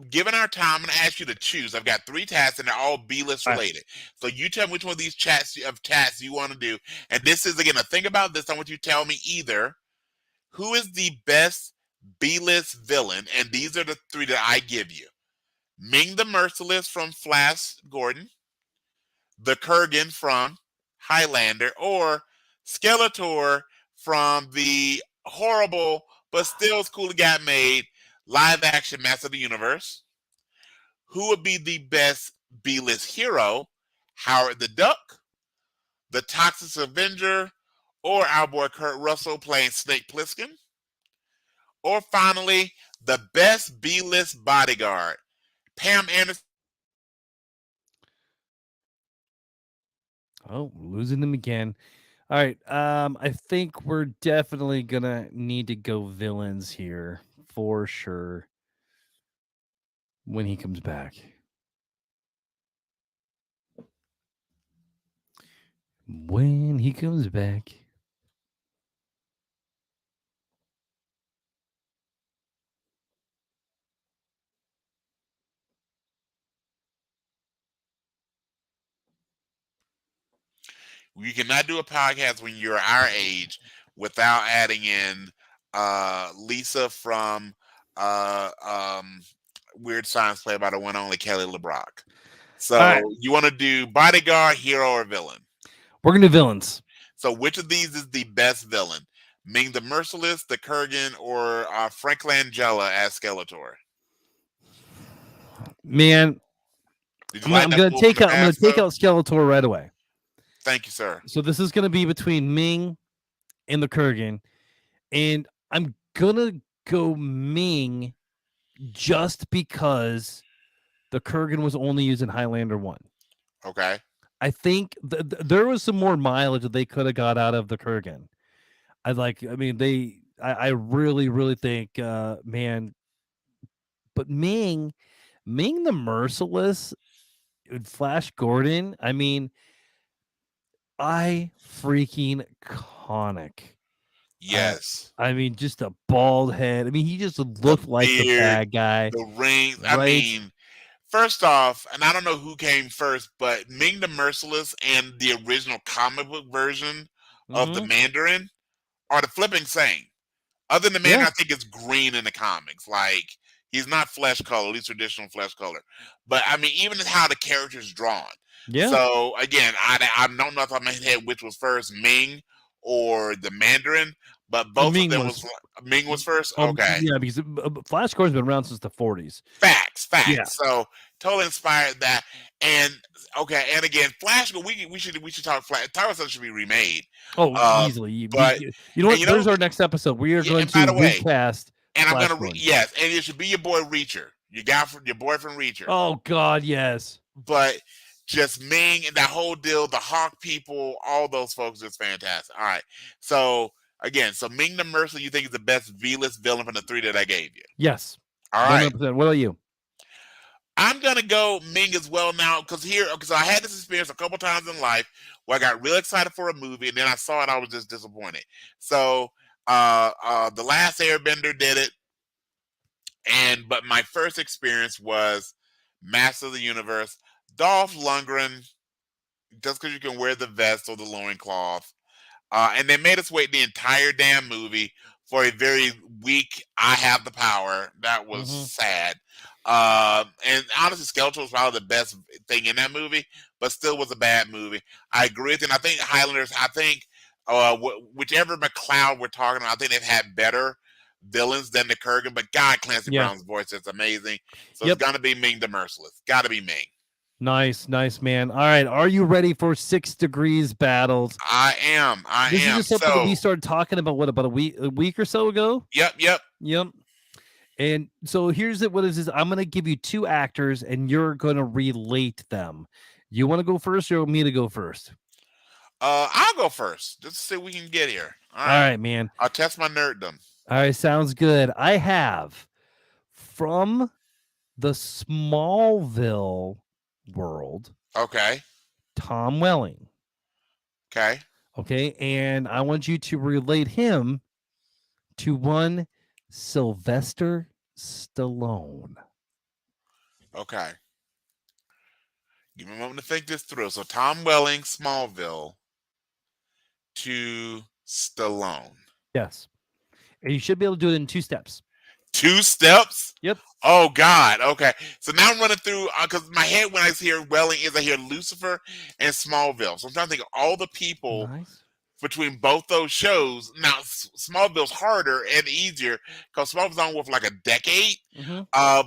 given our time, I'm going to ask you to choose. I've got 3 tats, and they're all B-list related. So you tell me which one of these tats you want to do. And this is, again, a thing about this. I want you to tell me either who is the best B-list villain, and these are the 3 that I give you. Ming the Merciless from Flash Gordon, the Kurgan from Highlander, or Skeletor from the horrible but still coolly got made live action Master of the Universe. Who would be the best B-list hero? Howard the Duck, the Toxic Avenger, or our boy Kurt Russell playing Snake Plissken? Or finally, the best B-list bodyguard, Pam Anderson. Oh, losing them again. All right. I think we're definitely gonna need to go villains here for sure when he comes back. When he comes back. You cannot do a podcast when you're our age without adding in Lisa from Weird Science played by the one only Kelly LeBrock. So you want to do bodyguard, hero, or villain? We're gonna do villains. So which of these is the best villain? Ming the Merciless, the Kurgan, or Frank Langella as Skeletor? Man, I'm gonna take out Skeletor right away. Thank you, sir. So this is gonna be between Ming and the Kurgan, and I'm gonna go Ming just because the Kurgan was only used in Highlander 1. Okay. I think there was some more mileage that they could have got out of the Kurgan. I really, really think, man. But Ming the Merciless, Flash Gordon. I mean, freaking iconic. Yes. I mean, just a bald head. I mean, he just looked like the bad guy. The ring. Right? I mean, first off, and I don't know who came first, but Ming the Merciless and the original comic book version of the Mandarin are the flipping same. Other than the Mandarin, I think it's green in the comics. Like, he's not flesh color, at least traditional flesh color. But, I mean, even how the character's drawn. Yeah. So, again, I don't know off the top of my head which was first, Ming or the Mandarin. But both of them Ming was first? Okay. Yeah, because Flash Gordon's been around since the 40s. Facts. Yeah. So totally inspired that. And okay, and again, Flash, we should talk Flash. Tyler should be remade. Oh, easily. But you know what? There's our next episode. We are going to recast And I'm gonna Flashpoint. yes, and it should be your boy Reacher. Your boyfriend Reacher. Oh God, yes. But just Ming and that whole deal, the Hawk people, all those folks is fantastic. All right. So again, so Ming the Merciless, you think is the best V-list villain from the 3 that I gave you? Yes. All right. 100%. What about you? I'm gonna go Ming as well now because I had this experience a couple times in life where I got real excited for a movie and then I saw it, I was just disappointed. So The Last Airbender did it, but my first experience was Master of the Universe. Dolph Lundgren, just because you can wear the vest or the loincloth. And they made us wait the entire damn movie for a very weak I have the power. That was sad. And honestly, Skeletor was probably the best thing in that movie, but still was a bad movie. I agree with you. And I think Highlanders, whichever McLeod we're talking about, I think they've had better villains than the Kurgan, but God, Clancy Brown's voice is amazing. So it's gonna be Ming the Merciless. Gotta be Ming. Nice, man. All right, are you ready for 6 degrees battles? I am. This is just something that we started talking about about a week or so ago. Yep. And so here's what it is. I'm gonna give you 2 actors, and you're gonna relate them. You want to go first, or me to go first? I'll go first, just to see if we can get here. All right, man. I'll test my nerddom. All right, sounds good. I have from the Smallville world. Okay. Tom Welling. Okay, and I want you to relate him to one Sylvester Stallone. Okay. Give me a moment to think this through. So Tom Welling, Smallville, to Stallone. Yes. And you should be able to do it in 2 steps. 2 steps? Yep. Oh, God. Okay. So now I'm running through, because my head when I hear Welling is I hear Lucifer and Smallville. So I'm trying to think of all the people between both those shows. Now, Smallville's harder and easier because Smallville's on with like a decade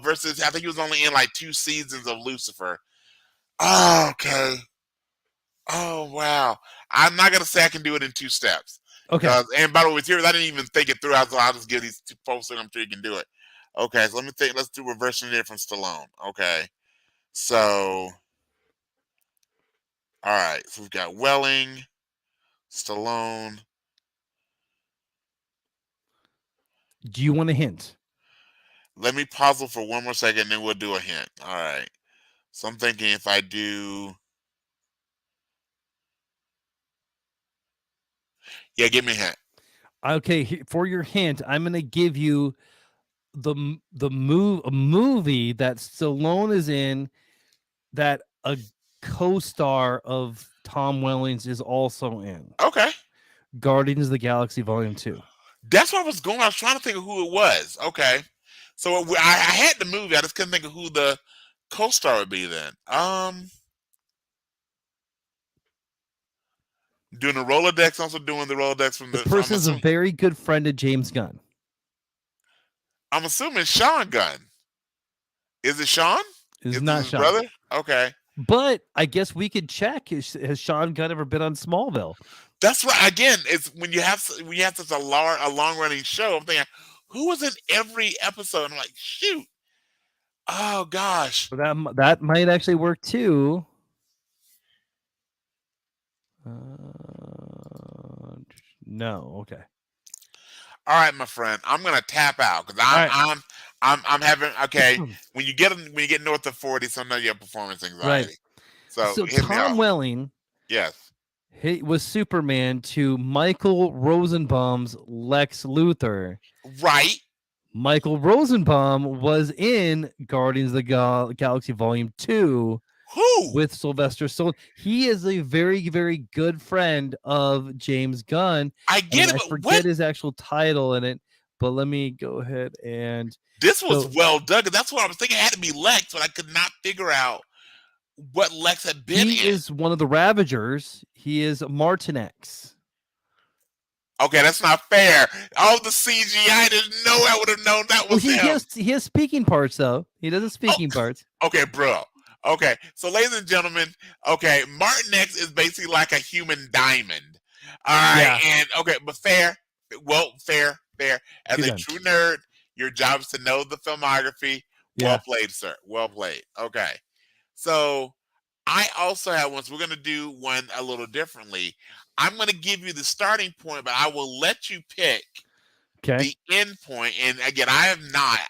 versus I think he was only in like 2 seasons of Lucifer. Oh, okay. Oh, wow. I'm not going to say I can do it in 2 steps. Okay. And by the way, with yours, I didn't even think it through. I'll just give these 2 folks and I'm sure you can do it. Okay, so let me think. Let's do reverse engineer from Stallone. Okay. So, all right. So we've got Welling, Stallone. Do you want a hint? Let me puzzle for one more second, then we'll do a hint. All right. So I'm thinking if I do... Yeah, give me a hint. Okay, for your hint, I'm going to give you a movie that Stallone is in that a co-star of Tom Welling's is also in. Okay. Guardians of the Galaxy Volume 2. That's where I was going. I was trying to think of who it was. Okay. So I had the movie. I just couldn't think of who the co-star would be then. Doing the Rolodex, also doing the Rolodex from the person's a very good friend of James Gunn. I'm assuming Sean Gunn. Is it Sean? It's not his Sean. Brother? Okay. But I guess we could check. Has Sean Gunn ever been on Smallville? That's right. Again, it's when you have such a long running show. I'm thinking, who was in every episode? I'm like, shoot. Oh gosh. So that might actually work too. No. Okay. All right, my friend. I'm gonna tap out because I'm having when you get north of 40, sometimes you have performance anxiety. Right. So Tom Welling, yes, he was Superman to Michael Rosenbaum's Lex Luthor. Right. Michael Rosenbaum was in Guardians of the Galaxy Volume 2. Who? With Sylvester Stallone. He is a very, very good friend of James Gunn. I get it. I forget his actual title in it, but let me go ahead and. This was well done. That's what I was thinking. It had to be Lex, but I could not figure out what Lex had been in. He is one of the Ravagers. He is Martinex. Okay, that's not fair. All the CGI, there's no way I would have known that was him. He has speaking parts, though. He does have speaking parts. Okay, bro. Okay, so ladies and gentlemen, Martin X is basically like a human diamond. All right, and but fair. Well, fair. As a true nerd, Your job is to know the filmography. Yeah. Well played, sir. Well played. Okay. So I also have one. So we're going to do one a little differently. I'm going to give you the starting point, but I will let you pick the end point. And again, I have not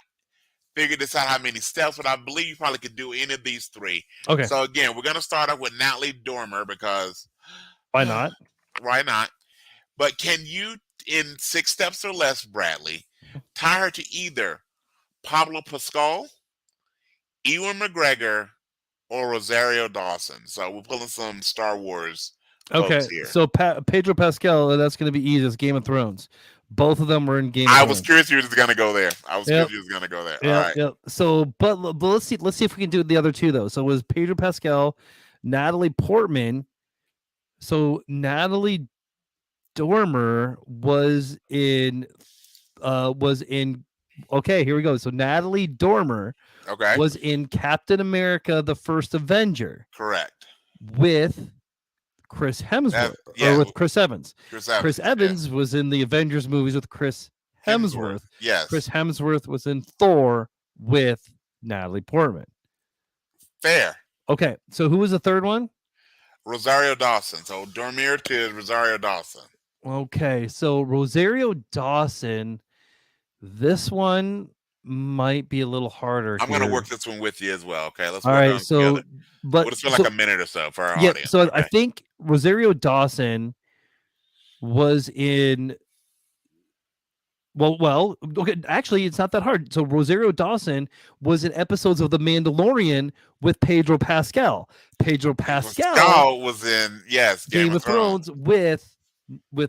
figured this out how many steps, but I believe you probably could do any of these three. Okay. So again, we're going to start off with Natalie Dormer because why not? Why not? But can you, in 6 steps or less, Bradley, tie her to either Pablo Pascal, Ewan McGregor, or Rosario Dawson? So we're pulling some Star Wars folks here. So Pedro Pascal, that's going to be easy. It's Game of Thrones. Both of them were in Game of Thrones. I was curious you were just going to go there. All right. So, but let's see if we can do the other two though. So it was Pedro Pascal, Natalie Portman. So Natalie Dormer was in. Okay, here we go. So Natalie Dormer was in Captain America: The First Avenger. Correct. With Chris Hemsworth or with Chris Evans. Chris Evans was in the Avengers movies with Chris Hemsworth. Yes. Chris Hemsworth was in Thor with Natalie Portman. Fair. Okay, so who was the third one? Rosario Dawson. So Dormer to Rosario Dawson. Okay, so Rosario Dawson, this one might be a little harder. I'm going to work this one with you as well. Okay, let's all work right. on So, together. But we'll just spend like a minute or so for our audience. So I think Rosario Dawson was in. Well, okay. Actually, it's not that hard. So Rosario Dawson was in episodes of The Mandalorian with Pedro Pascal. Pedro Pascal was in Game of Thrones with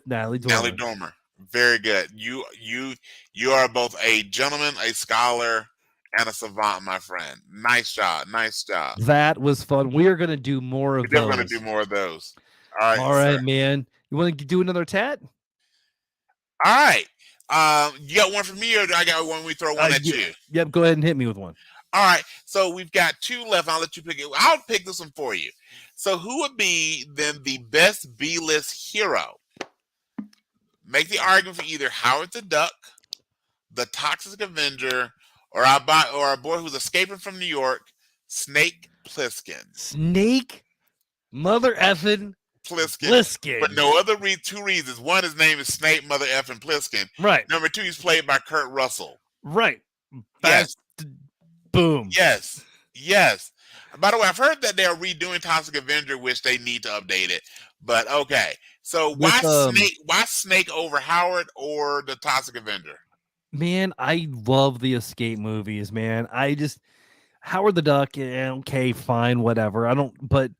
Natalie Dormer. Natalie Dormer. Very good. You are both a gentleman, a scholar, and a savant, my friend. Nice job. That was fun. We are going to do more of those. We're going to do more of those. All right, man. You want to do another tat? All right. You got one for me, or I got one? We throw one at you. Yep. Go ahead and hit me with one. All right. So we've got 2 left. I'll let you pick it. I'll pick this one for you. So who would be then the best B-list hero? Make the argument for either Howard the Duck, the Toxic Avenger, or our boy who's escaping from New York, Snake Plissken. Snake mother effing Plissken. For no other 2 reasons. One, his name is Snake mother effing Plissken. Right. Number 2, he's played by Kurt Russell. Right. Yes. Boom. Yes. By the way, I've heard that they're redoing Toxic Avenger, which they need to update it. But okay. So why Snake over Howard or the Toxic Avenger? Man, I love the escape movies, man. Howard the Duck, okay, fine, whatever. But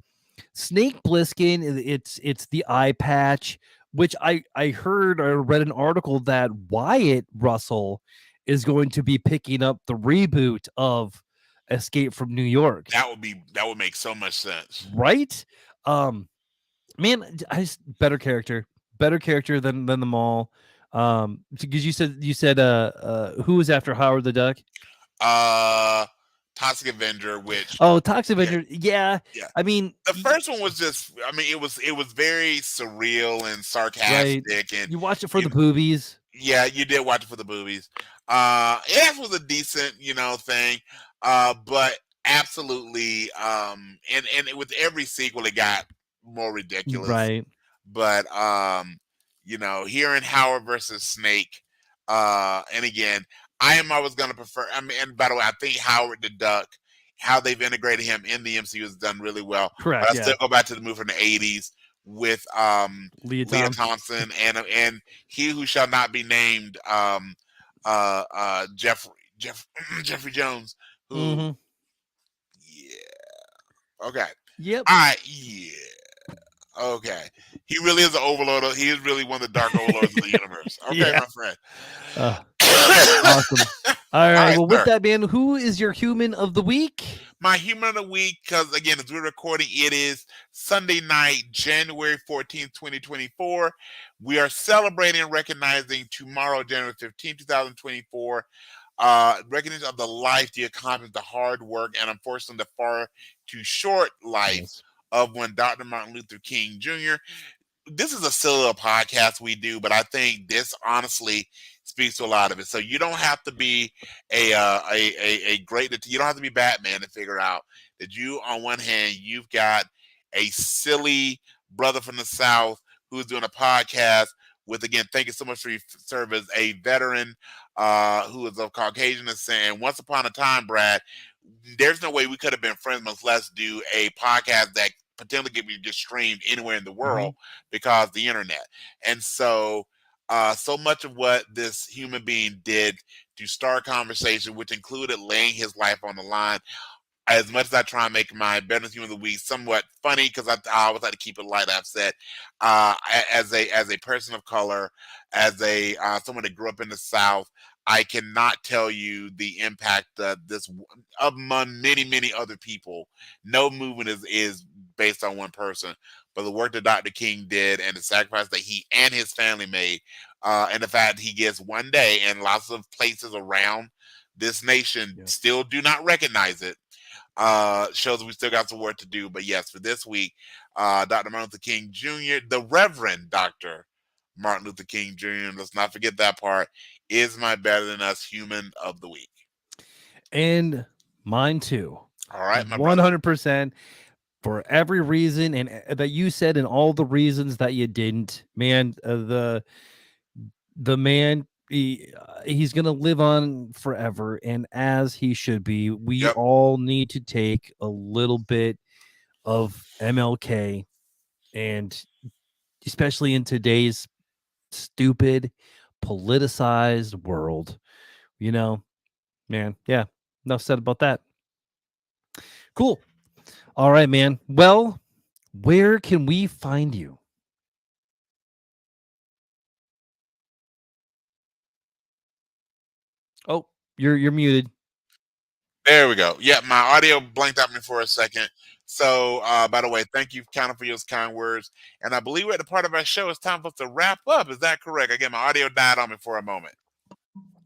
Snake Plissken, it's the eye patch, which I heard or read an article that Wyatt Russell is going to be picking up the reboot of Escape from New York. That would make so much sense. Right? Man, better character than them all. Because you said who was after Howard the Duck? Toxic Avenger, which Toxic Avenger, yeah. I mean, the first one was it was very surreal and sarcastic, right. And you watched it for the boobies. Yeah, you did watch it for the boobies. It was a decent, thing, but absolutely, and with every sequel, it got more ridiculous, right? But hearing Howard versus Snake, and again, I am always going to prefer. I mean, and by the way, I think Howard the Duck, how they've integrated him in the MCU has done really well. Correct. But I still go back to the movie from the '80s with Leah Thompson and he who shall not be named, Jeffrey Jones. Who? Mm-hmm. Yeah. Okay. Yep. All right. Yeah. Okay. He really is an overlord. He is really one of the dark overlords of the universe. Okay, my friend. Awesome. All right. Well, with that, man, who is your human of the week? My human of the week, because again, as we're recording, it is Sunday night, January 14th, 2024. We are celebrating and recognizing tomorrow, January 15th, 2024. Recognition of the life, the accomplishment, the hard work, and unfortunately the far too short life of one Dr. Martin Luther King Jr. This is a silly little podcast we do, but I think this honestly speaks to a lot of it. So you don't have to be a great. You don't have to be Batman to figure out that you, on one hand, you've got a silly brother from the South who's doing a podcast with, again, thank you so much for your service, a veteran who is of Caucasian descent. And once upon a time, Brad, there's no way we could have been friends, much less do a podcast that potentially could be just streamed anywhere in the Mm-hmm. world because the internet. And so so much of what this human being did to start conversation, which included laying his life on the line, as much as I try and make my Better Human of the Week somewhat funny, because I always like to keep it light, I've said, as a person of color, as a someone that grew up in the South, I cannot tell you the impact that this, among many other people. No movement is based on one person, but the work that Dr. King did and the sacrifice that he and his family made, and the fact that he gets one day, and lots of places around this nation Yeah. still do not recognize it, shows we still got some work to do. But yes, for this week, Dr. Martin Luther King Jr., the Reverend Dr. Martin Luther King Jr., let's not forget that part, is my Better Than Us Human of the Week. And mine too. All right, my brother. 100%, for every reason and that you said, and all the reasons that you didn't. Man, the man, he's gonna live on forever, and as he should be. We Yep. all need to take a little bit of MLK, and especially in today's stupid, politicized world, you know, man. Yeah, enough said about that. Cool. All right, man. Well, where can we find you? Oh, you're muted. There we go. Yeah, my audio blanked out me for a second. So, by the way, thank you, Counter, for your kind words. And I believe we're at the part of our show. It's time for us to wrap up. Is that correct? Again, my audio died on me for a moment.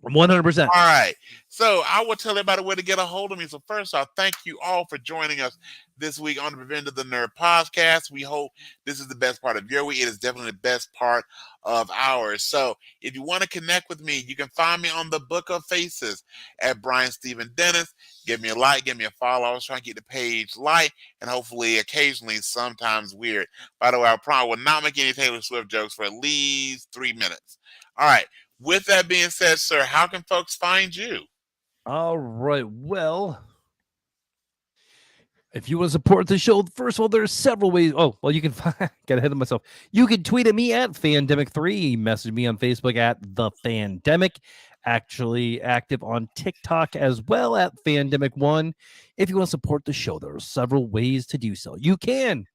100%. All right. So I will tell everybody where to get a hold of me. So first off, thank you all for joining us this week on the Prevent the Nerd podcast. We hope this is the best part of your week. It is definitely the best part of ours. So if you want to connect with me, you can find me on the Book of Faces at Brian Stephen Dennis. Give me a like, give me a follow. I was trying to get the page light and hopefully occasionally sometimes weird. By the way, I probably will not make any Taylor Swift jokes for at least 3 minutes. All right. With that being said, sir, how can folks find you? All right. Well, if you want to support the show, first of all, there's several ways. Oh, well, you can get ahead of myself. You can tweet at me at Fandemic3, message me on Facebook at The Fandemic, actually active on TikTok as well at Fandemic1. If you want to support the show, there are several ways to do so. You can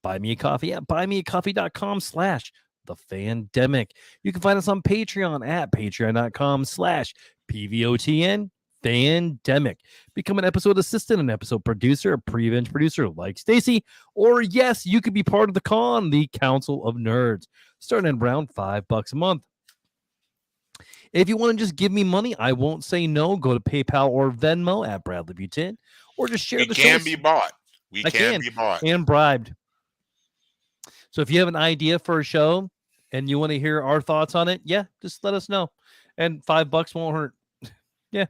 buy me a coffee at buymeacoffee.com/The Fandemic. You can find us on Patreon at patreon.com/PVOTN Fandemic. Become an episode assistant, an episode producer, a pre-event producer like Stacy, or yes, you could be part of the con, the Council of Nerds, starting at around $5 a month. If you want to just give me money, I won't say no. Go to PayPal or Venmo at Bradley Butin, or just share We the can show. be bought. I can be bought. and bribed. So if you have an idea for a show and you want to hear our thoughts on it, yeah, just let us know. And $5 won't hurt. Yeah.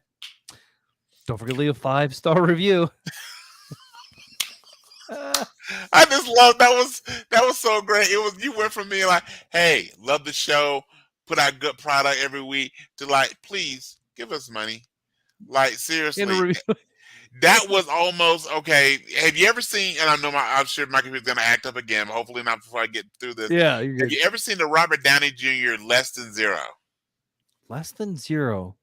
Don't forget to leave a 5-star review. I just love that was so great. It was, you went from me like, hey, love the show, put out good product every week, to like, please give us money. Like, In a seriously. review. That was almost okay. Have you ever seen, and I'm sure my computer's gonna act up again, hopefully not before I get through this. Yeah, you're Have good. you ever seen the Robert Downey Jr. Less Than Zero? Less than zero.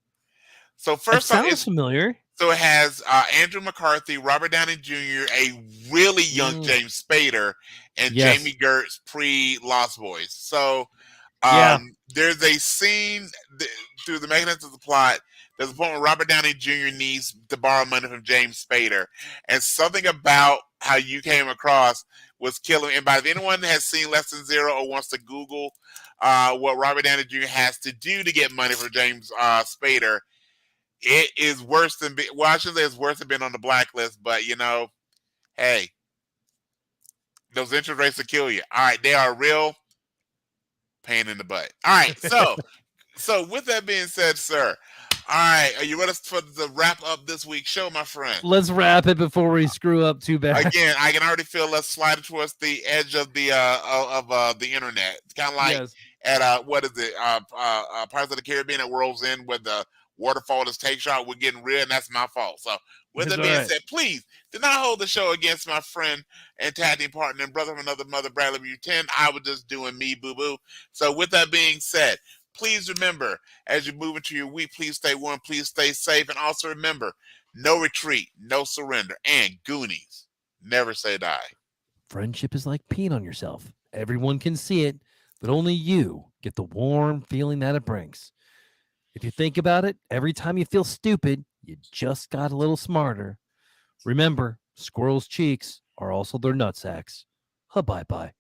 So It first off, sounds familiar. so it has Andrew McCarthy, Robert Downey Jr., a really young James Spader, and Yes. Jamie Gertz pre-Lost Boys. So Yeah. there's a scene through the mechanisms of the plot. There's a point where Robert Downey Jr. needs to borrow money from James Spader, and something about how you came across was killing. And by if anyone has seen Less Than Zero or wants to Google what Robert Downey Jr. has to do to get money from James Spader, it is worse than well, I should say it's worse than being on the blacklist. But you know, hey, those interest rates will kill you. All right, they are a real pain in the butt. All right, so So with that being said, sir, all right, are you ready for the wrap up this week's show, my friend? Let's wrap it before we screw up too bad. Again, I can already feel us sliding towards the edge of the internet. It's kind of like at what is it? Pirates of the Caribbean at World's End, where the waterfall is take shot. We're getting real, and that's my fault. So with that being said, please do not hold the show against my friend and tag team partner and brother of another mother, Bradley U10. I was just doing me, boo boo. So with that being said, please remember, as you move into your week, please stay warm, please stay safe, and also remember, no retreat, no surrender, and Goonies, never say die. Friendship is like peeing on yourself. Everyone can see it, but only you get the warm feeling that it brings. If you think about it, every time you feel stupid, you just got a little smarter. Remember, squirrels' cheeks are also their nutsacks. Bye-bye.